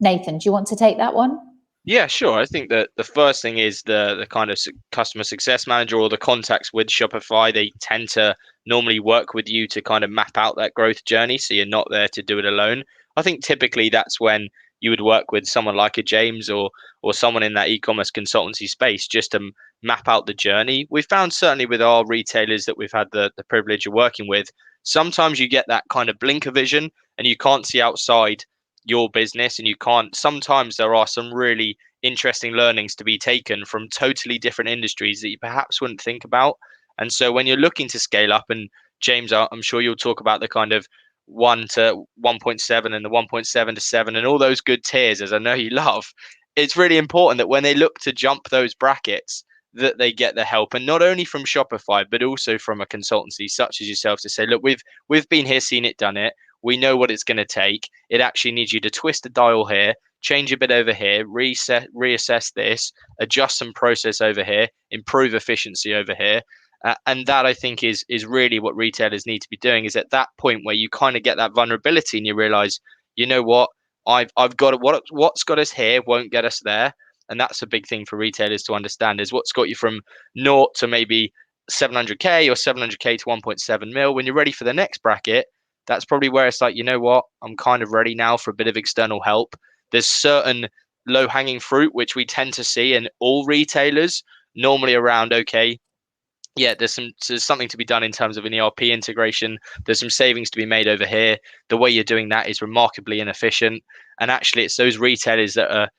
Nathan, do you want to take that one? Yeah, sure. I think that the first thing is the kind of customer success manager or the contacts with Shopify. They tend to normally work with you to kind of map out that growth journey, so you're not there to do it alone. I think typically that's when you would work with someone like a James or someone in that e-commerce consultancy space just to map out the journey. We've found certainly with our retailers that we've had the privilege of working with, sometimes you get that kind of blinker vision and you can't see outside your business, and you can't, sometimes there are some really interesting learnings to be taken from totally different industries that you perhaps wouldn't think about. And so when you're looking to scale up, and James, I'm sure you'll talk about the kind of 1 to 1.7 and the 1.7 to 7 and all those good tiers, as I know you love, it's really important that when they look to jump those brackets, that they get the help, and not only from Shopify but also from a consultancy such as yourself to say, look, we've been here, seen it, done it. We know what it's going to take. It actually needs you to twist the dial here, change a bit over here, reassess this, adjust some process over here, improve efficiency over here. And that, I think, is really what retailers need to be doing, is at that point where you kind of get that vulnerability and you realize, you know what, I've got it. What's got us here won't get us there. And that's a big thing for retailers to understand, is what's got you from naught to maybe 700K or 700K to 1.7 mil. When you're ready for the next bracket, that's probably where it's like, you know what, I'm kind of ready now for a bit of external help. There's certain low hanging fruit, which we tend to see in all retailers, normally around, okay, yeah, there's something to be done in terms of an ERP integration. There's some savings to be made over here. The way you're doing that is remarkably inefficient. And actually, it's those retailers that are,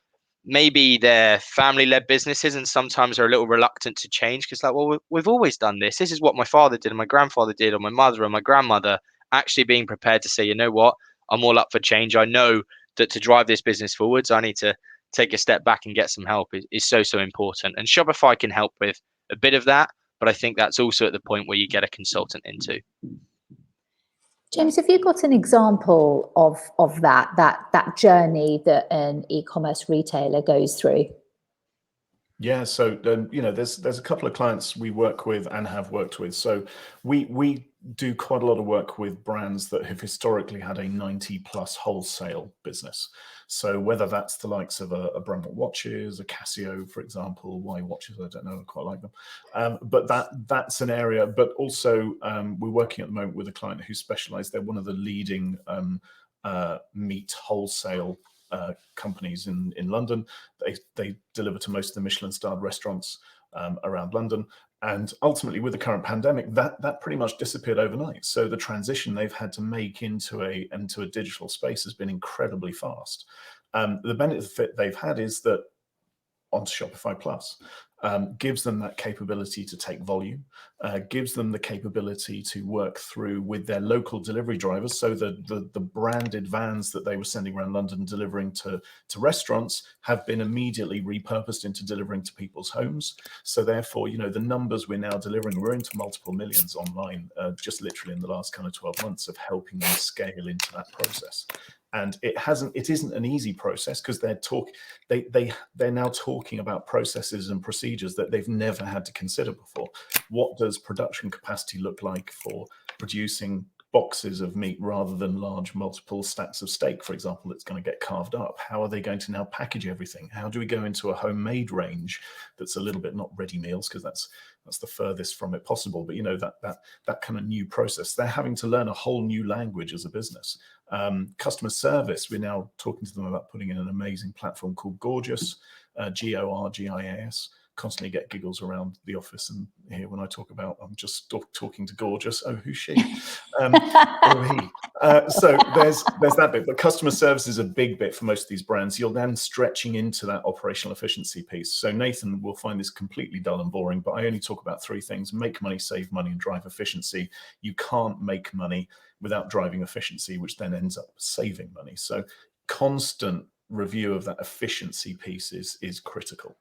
maybe they're family-led businesses and sometimes are a little reluctant to change because, like, well, we've always done this. This is what my father did and my grandfather did, or my mother and my grandmother. Actually being prepared to say, you know what, I'm all up for change. I know that to drive this business forwards, I need to take a step back and get some help is so important. And Shopify can help with a bit of that, but I think that's also at the point where you get a consultant into. James, have you got an example of that journey that an e-commerce retailer goes through? Yeah, so there's a couple of clients we work with and have worked with. So we do quite a lot of work with brands that have historically had a 90+ wholesale business. So whether that's the likes of a Bremont watches, a Casio, for example, Y watches, I don't know, I quite like them. But that's an area. But also we're working at the moment with a client who specialized. They're one of the leading meat wholesale companies in London. They deliver to most of the Michelin-starred restaurants around London. And ultimately, with the current pandemic, that pretty much disappeared overnight. So the transition they've had to make into a digital space has been incredibly fast. The benefit they've had is that onto Shopify Plus gives them that capability to take volume, gives them the capability to work through with their local delivery drivers. So the branded vans that they were sending around London delivering to restaurants have been immediately repurposed into delivering to people's homes. So therefore, the numbers we're now delivering, we're into multiple millions online, just literally in the last kind of 12 months of helping them scale into that process. And it isn't an easy process because they're now talking about processes and procedures that they've never had to consider before. What does production capacity look like for producing boxes of meat rather than large multiple stacks of steak, for example, that's going to get carved up? How are they going to now package everything? How do we go into a homemade range that's a little bit not ready meals, because that's the furthest from it possible, but that kind of new process. They're having to learn a whole new language as a business. Customer service, we're now talking to them about putting in an amazing platform called Gorgias, Gorgias. Constantly get giggles around the office and here when I talk about I'm just talking to Gorgias. Oh, who's she? Or he. So there's that bit, but customer service is a big bit for most of these brands. You're then stretching into that operational efficiency piece. So Nathan will find this completely dull and boring, but I only talk about three things: make money, save money, and drive efficiency. You can't make money without driving efficiency, which then ends up saving money. So constant review of that efficiency piece is critical.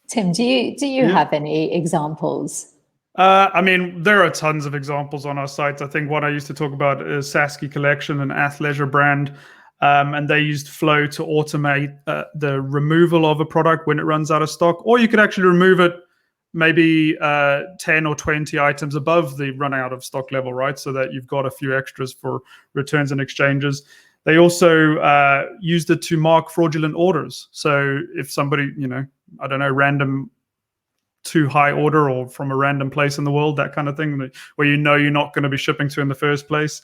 Tim, do you have any examples? I mean, there are tons of examples on our site. I think one I used to talk about is Sasky Collection, an athleisure brand, and they used Flow to automate the removal of a product when it runs out of stock, or you could actually remove it maybe 10 or 20 items above the run out of stock level, right? So that you've got a few extras for returns and exchanges. They also used it to mark fraudulent orders. So if somebody, I don't know, random too high order or from a random place in the world, that kind of thing, where you're not going to be shipping to in the first place.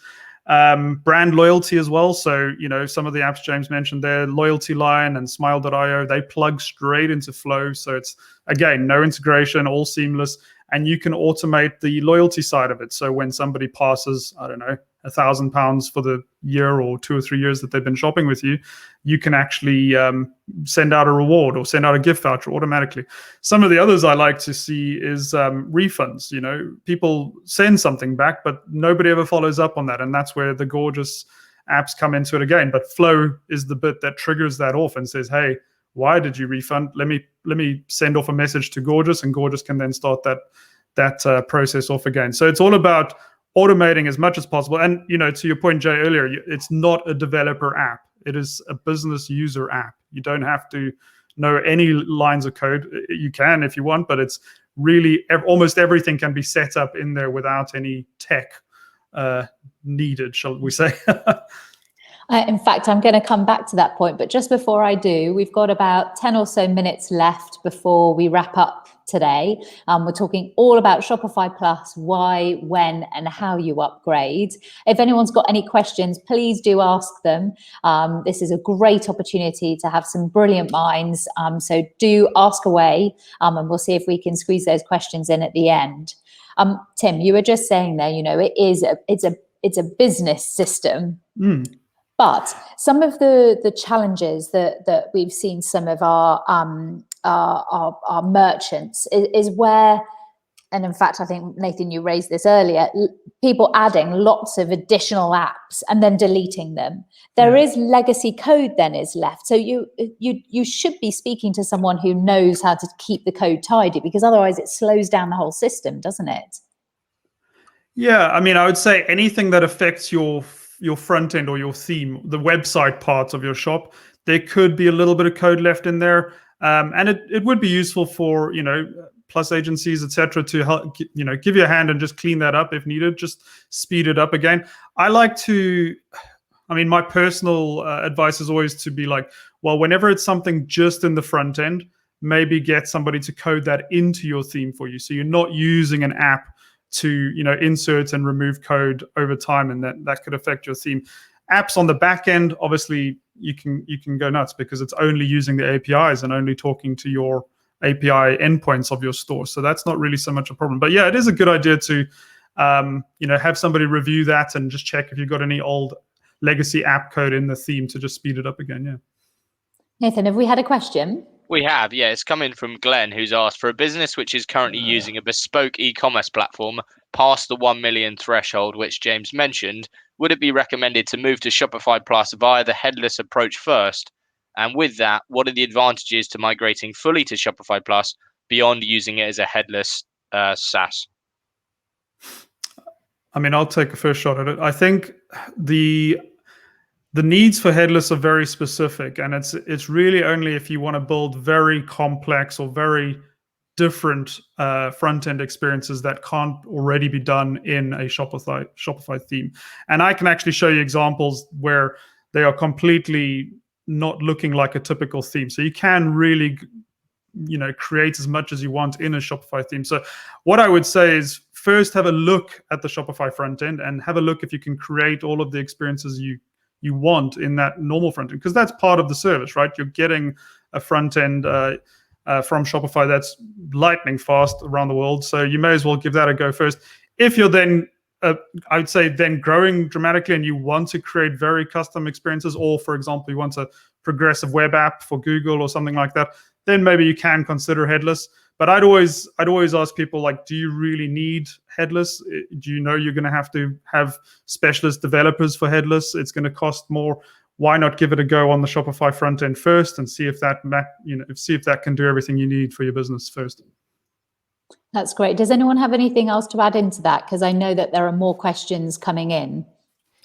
Brand loyalty as well. So, some of the apps James mentioned there, Loyalty Line and Smile.io, they plug straight into Flow. So it's, again, no integration, all seamless. And you can automate the loyalty side of it. So when somebody passes, I don't know, £1,000 for the year or 2 or 3 years that they've been shopping with you, you can actually send out a reward or send out a gift voucher automatically. Some of the others I like to see is refunds. People send something back, but nobody ever follows up on that. And that's where the gorgeous apps come into it again. But Flow is the bit that triggers that off and says, hey, why did you refund? Let me send off a message to Gorgeous, and Gorgeous can then start that process off again. So it's all about automating as much as possible. And to your point, Jay, earlier, it's not a developer app. It is a business user app. You don't have to know any lines of code. You can if you want, but it's really almost everything can be set up in there without any tech needed, shall we say. In fact, I'm going to come back to that point, but just before I do, we've got about 10 or so minutes left before we wrap up today. We're talking all about Shopify Plus, why, when, and how you upgrade. If anyone's got any questions, please do ask them. This is a great opportunity to have some brilliant minds. So do ask away, and we'll see if we can squeeze those questions in at the end. Tim, you were just saying there, it's a business system. But some of the challenges that we've seen some of our merchants is where, and in fact, I think, Nathan, you raised this earlier, people adding lots of additional apps and then deleting them. There is legacy code then is left. So you should be speaking to someone who knows how to keep the code tidy, because otherwise it slows down the whole system, doesn't it? Yeah, I mean, I would say anything that affects your front end or your theme, the website part of your shop, there could be a little bit of code left in there. And it would be useful for, Plus agencies, etc., to help, give you a hand and just clean that up if needed, just speed it up again. My personal advice is always to be like, well, whenever it's something just in the front end, maybe get somebody to code that into your theme for you. So you're not using an app to insert and remove code over time, and that could affect your theme. Apps on the back end, obviously you can go nuts because it's only using the APIs and only talking to your API endpoints of your store. So that's not really so much a problem. But yeah, it is a good idea to have somebody review that and just check if you've got any old legacy app code in the theme to just speed it up again. Yeah. Nathan, have we had a question? We have, yeah. It's coming from Glenn, who's asked, for a business which is currently using a bespoke e-commerce platform past the 1 million threshold, which James mentioned, would it be recommended to move to Shopify Plus via the headless approach first? And with that, what are the advantages to migrating fully to Shopify Plus beyond using it as a headless SaaS? I mean, I'll take a first shot at it. I think the needs for headless are very specific, and it's really only if you want to build very complex or very different front-end experiences that can't already be done in a Shopify theme. And I can actually show you examples where they are completely not looking like a typical theme. So you can really create as much as you want in a Shopify theme. So what I would say is first have a look at the Shopify front end and have a look if you can create all of the experiences you want in that normal front end, because that's part of the service, right? You're getting a front end from Shopify that's lightning fast around the world. So you may as well give that a go first. If you're then, I would say, then growing dramatically and you want to create very custom experiences, or for example, you want a progressive web app for Google or something like that, then maybe you can consider headless. But I'd always ask people, like, do you really need headless? Do you know you're going to have specialist developers for headless? It's going to cost more. why not give it a go on the Shopify front end first and see if that can do everything you need for your business first. That's great. Does anyone have anything else to add into that? Because I know that there are more questions coming in.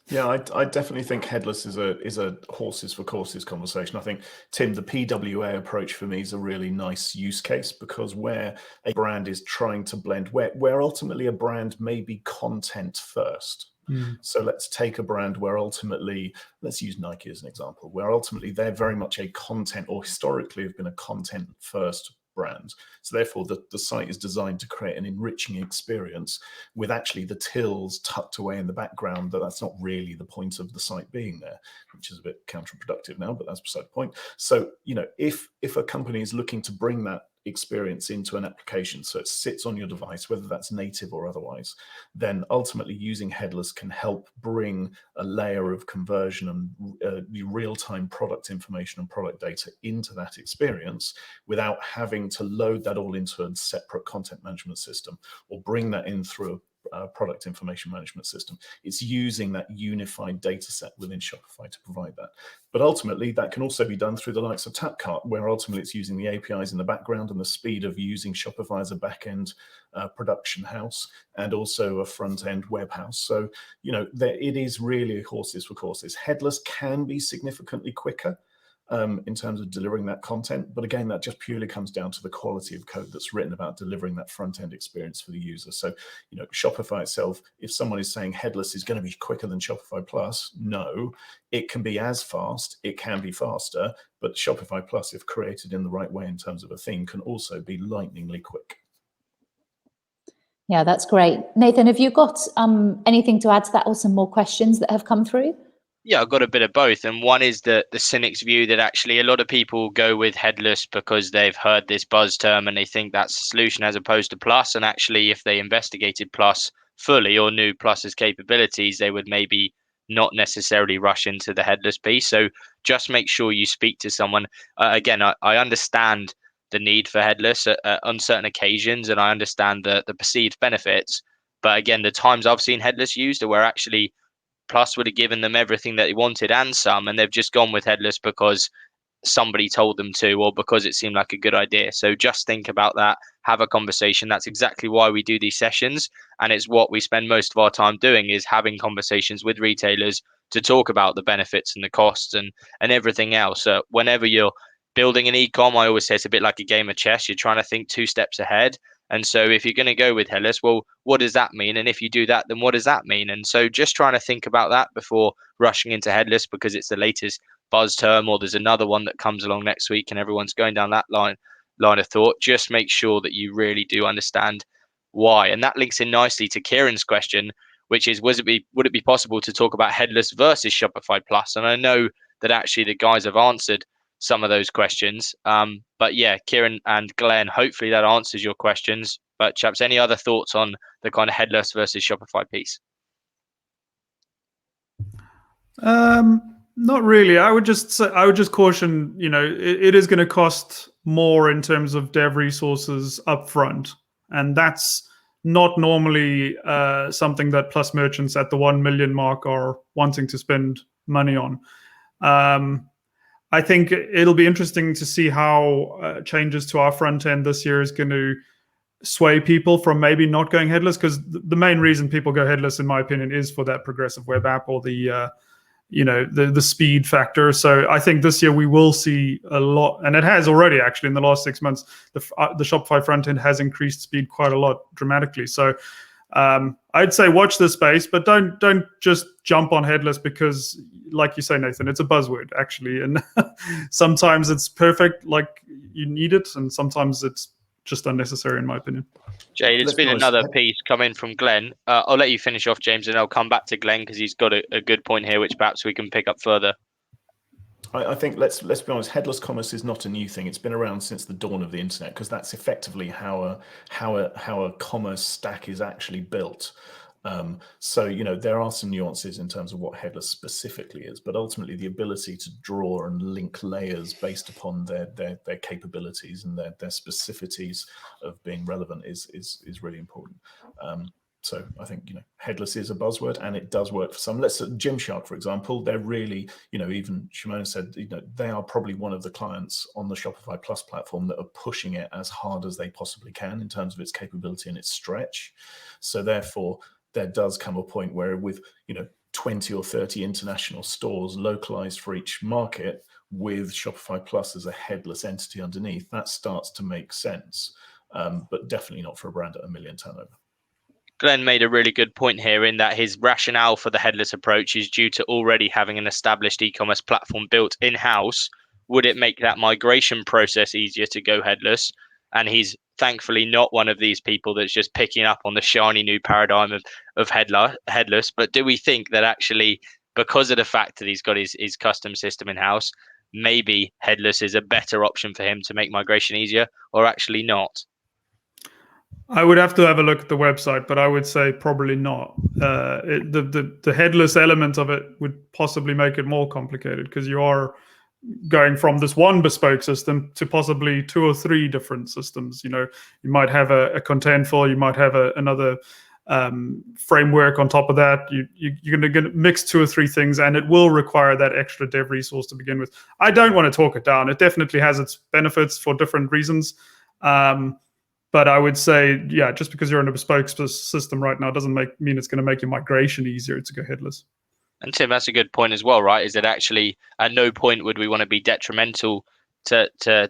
Yeah, I definitely think headless is a horses for courses conversation. I think, Tim, the PWA approach for me is a really nice use case, because where a brand is trying to blend, where ultimately a brand may be content first. So let's take a brand where ultimately, let's use Nike as an example, where ultimately they're very much a content, or historically have been a content first brand. So therefore the site is designed to create an enriching experience with actually the tills tucked away in the background. That's not really the point of the site being there, which is a bit counterproductive now, but that's beside the point. So, if a company is looking to bring that experience into an application, so it sits on your device, whether that's native or otherwise, then ultimately using headless can help bring a layer of conversion and real-time product information and product data into that experience without having to load that all into a separate content management system or bring that in through a product information management system. It's using that unified data set within Shopify to provide that. But ultimately, that can also be done through the likes of Tapcart, where ultimately it's using the APIs in the background and the speed of using Shopify as a back-end production house and also a front-end web house. So, it is really horses for courses. Headless can be significantly quicker in terms of delivering that content. But again, that just purely comes down to the quality of code that's written about delivering that front-end experience for the user. So, Shopify itself, if someone is saying headless is going to be quicker than Shopify Plus, no, it can be as fast, it can be faster, but Shopify Plus, if created in the right way in terms of a theme, can also be lightningly quick. Yeah, that's great. Nathan, have you got anything to add to that, or some more questions that have come through? Yeah, I've got a bit of both. And one is the cynic's view that actually a lot of people go with headless because they've heard this buzz term and they think that's the solution as opposed to Plus. And actually, if they investigated Plus fully or knew Plus's capabilities, they would maybe not necessarily rush into the headless piece. So just make sure you speak to someone. Again, I understand the need for headless on certain occasions, and I understand the perceived benefits. But again, the times I've seen headless used are where actually Plus would have given them everything that they wanted and some, and they've just gone with headless because somebody told them to, or because it seemed like a good idea. So just think about that, have a conversation. That's exactly why we do these sessions, and it's what we spend most of our time doing, is having conversations with retailers to talk about the benefits and the costs and everything else. Whenever you're building an e-com, I always say it's a bit like a game of chess. You're trying to think 2 steps ahead. And so if you're going to go with headless, well, what does that mean? And if you do that, then what does that mean? And so just trying to think about that before rushing into headless because it's the latest buzz term, or there's another one that comes along next week and everyone's going down that line of thought. Just make sure that you really do understand why. And that links in nicely to Kieran's question, which is, would it be possible to talk about headless versus Shopify Plus? And I know that actually the guys have answered some of those questions. But yeah, Kieran and Glenn, hopefully that answers your questions. But chaps, any other thoughts on the kind of headless versus Shopify piece? Not really. I would just caution, it is going to cost more in terms of dev resources upfront. And that's not normally something that Plus merchants at the 1 million mark are wanting to spend money on. I think it'll be interesting to see how changes to our front end this year is going to sway people from maybe not going headless, because the main reason people go headless, in my opinion, is for that progressive web app or the speed factor. So I think this year we will see a lot, and it has already actually in the last 6 months. The Shopify front end has increased speed quite a lot dramatically. So I'd say watch this space, but don't just jump on headless because, like you say, Nathan, it's a buzzword actually, and sometimes it's perfect, like you need it, and sometimes it's just unnecessary, in my opinion. Jay, there's been another piece coming from Glenn. I'll let you finish off, James, and I'll come back to Glenn because he's got a good point here, which perhaps we can pick up further. I think let's be honest. Headless commerce is not a new thing. It's been around since the dawn of the internet, because that's effectively how a commerce stack is actually built. So there are some nuances in terms of what headless specifically is, but ultimately the ability to draw and link layers based upon their capabilities and their specificities of being relevant is really important. So I think, headless is a buzzword, and it does work for some. Let's Gymshark, for example, they're really, even Shimona said, they are probably one of the clients on the Shopify Plus platform that are pushing it as hard as they possibly can in terms of its capability and its stretch. So therefore, there does come a point where with, 20 or 30 international stores localized for each market with Shopify Plus as a headless entity underneath, that starts to make sense. But definitely not for a brand at $1 million turnover. Glenn made a really good point here in that his rationale for the headless approach is due to already having an established e-commerce platform built in-house. Would it make that migration process easier to go headless? And he's thankfully not one of these people that's just picking up on the shiny new paradigm of headless. But do we think that actually, because of the fact that he's got his custom system in-house, maybe headless is a better option for him to make migration easier, or actually not? I would have to have a look at the website, but I would say probably not. The headless element of it would possibly make it more complicated, because you are going from this one bespoke system to possibly 2 or 3 different systems. You might have a contentful, you might have another framework on top of that. You're going to mix 2 or 3 things, and it will require that extra dev resource to begin with. I don't want to talk it down. It definitely has its benefits for different reasons. But I would say, yeah, just because you're in a bespoke system right now doesn't mean it's going to make your migration easier to go headless. And Tim, that's a good point as well, right? Is that actually at no point would we want to be detrimental to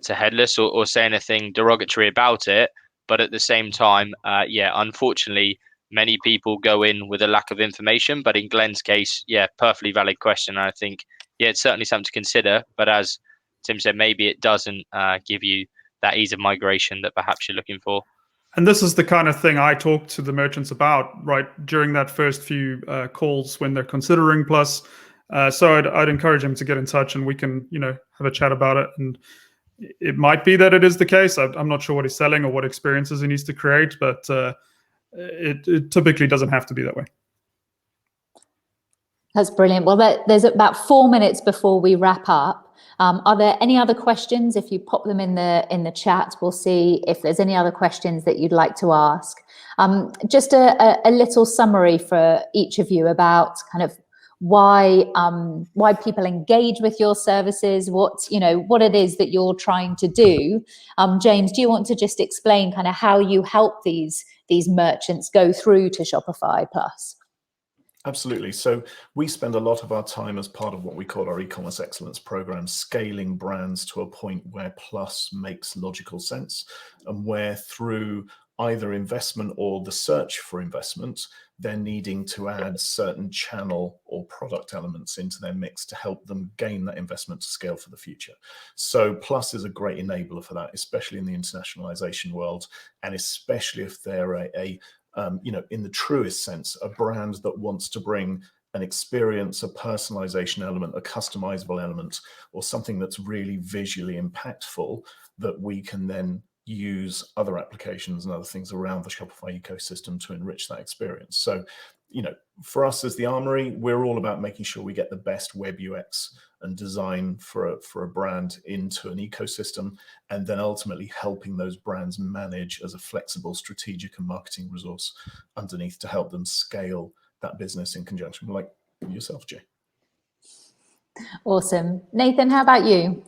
headless or say anything derogatory about it. But at the same time, unfortunately, many people go in with a lack of information. But in Glenn's case, perfectly valid question. I think, it's certainly something to consider. But as Tim said, maybe it doesn't give you that ease of migration that perhaps you're looking for. And this is the kind of thing I talk to the merchants about, right, during that first few calls when they're considering Plus. So I'd encourage them to get in touch, and we can, have a chat about it. And it might be that it is the case. I'm not sure what he's selling or what experiences he needs to create, but it typically doesn't have to be that way. That's brilliant. Well, there's about 4 minutes before we wrap up. Are there any other questions? If you pop them in the chat, we'll see if there's any other questions that you'd like to ask. Just a little summary for each of you about kind of why people engage with your services, what it is that you're trying to do. James, do you want to just explain kind of how you help these merchants go through to Shopify Plus? Absolutely. So we spend a lot of our time as part of what we call our e-commerce excellence program, scaling brands to a point where Plus makes logical sense, and where through either investment or the search for investment, they're needing to add certain channel or product elements into their mix to help them gain that investment to scale for the future. So Plus is a great enabler for that, especially in the internationalization world, and especially if they're in the truest sense, a brand that wants to bring an experience, a personalization element, a customizable element, or something that's really visually impactful that we can then use other applications and other things around the Shopify ecosystem to enrich that experience. So, for us as the Armory, we're all about making sure we get the best web UX and design for a brand into an ecosystem, and then ultimately helping those brands manage as a flexible strategic and marketing resource underneath to help them scale that business in conjunction with like yourself, Jay. Awesome. Nathan, how about you?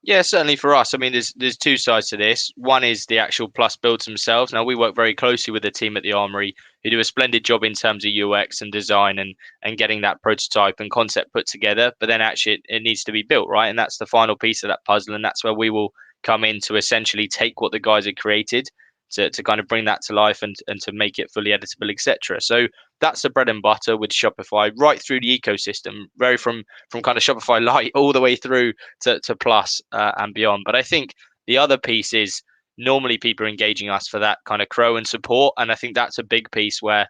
Yeah, certainly for us. I mean, there's 2 sides to this. One is the actual Plus builds themselves. Now, we work very closely with the team at the Armory, who do a splendid job in terms of UX and design and getting that prototype and concept put together. But then actually it needs to be built, right? And that's the final piece of that puzzle. And that's where we will come in to essentially take what the guys had created to kind of bring that to life and to make it fully editable, etc. So that's the bread and butter with Shopify right through the ecosystem, very from kind of Shopify Lite all the way through to Plus and beyond. But I think the other piece is normally people are engaging us for that kind of crow and support. And I think that's a big piece where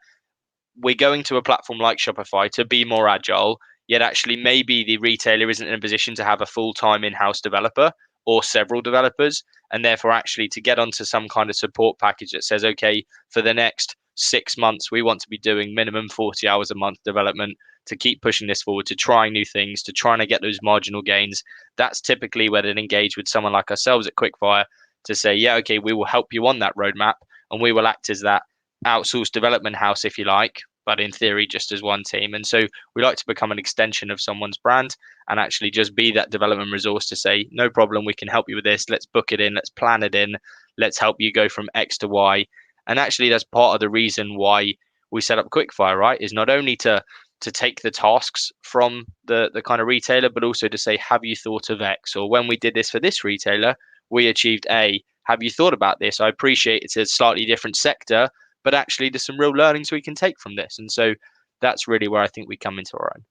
we're going to a platform like Shopify to be more agile, yet actually maybe the retailer isn't in a position to have a full-time in-house developer or several developers, and therefore actually to get onto some kind of support package that says, okay, for the next 6 months, we want to be doing minimum 40 hours a month development to keep pushing this forward, to trying new things, to trying to get those marginal gains. That's typically where they'd engage with someone like ourselves at Quickfire to say, yeah, okay, we will help you on that roadmap, and we will act as that outsourced development house, if you like, but in theory just as one team. And so we like to become an extension of someone's brand and actually just be that development resource to say, no problem, we can help you with this. Let's book it in, let's plan it in, let's help you go from X to Y. And actually that's part of the reason why we set up Quickfire, right? Is not only to take the tasks from the kind of retailer, but also to say, have you thought of X? Or when we did this for this retailer, we achieved A. Have you thought about this? I appreciate it's a slightly different sector, but actually there's some real learnings we can take from this. And so that's really where I think we come into our own.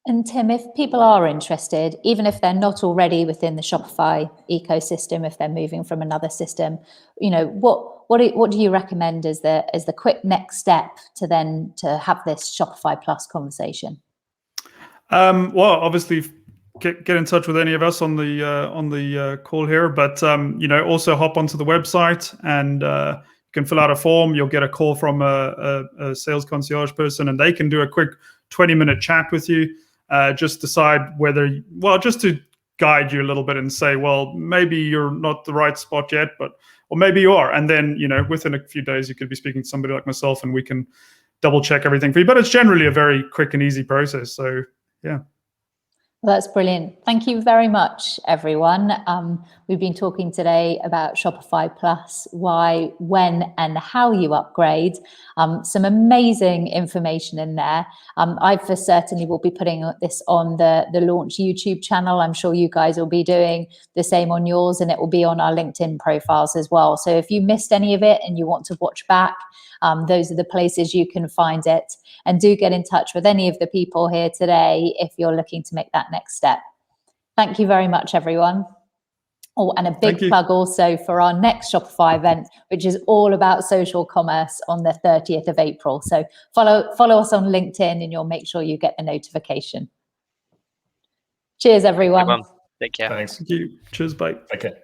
And Tim, if people are interested, even if they're not already within the Shopify ecosystem, if they're moving from another system, what do you recommend as the quick next step to have this Shopify Plus conversation? Well, obviously, get in touch with any of us on the call here, but also hop onto the website and you can fill out a form. You'll get a call from a sales concierge person, and they can do a quick 20-minute chat with you. Just decide just to guide you a little bit and say, well, maybe you're not the right spot yet, or maybe you are. And then, within a few days, you could be speaking to somebody like myself and we can double check everything for you. But it's generally a very quick and easy process. So, yeah. Well, that's brilliant. Thank you very much, everyone. We've been talking today about Shopify Plus, why, when, and how you upgrade. Some amazing information in there. I for certainly will be putting this on the Launch YouTube channel. I'm sure you guys will be doing the same on yours, and it will be on our LinkedIn profiles as well. So if you missed any of it and you want to watch back, those are the places you can find it. And do get in touch with any of the people here today if you're looking to make that next step. Thank you very much, everyone. Oh, and a big plug also for our next Shopify event, which is all about social commerce on the 30th of April. So follow us on LinkedIn and you'll make sure you get the notification. Cheers, everyone. Take care. Thanks. Thank you. Cheers, bye. Okay.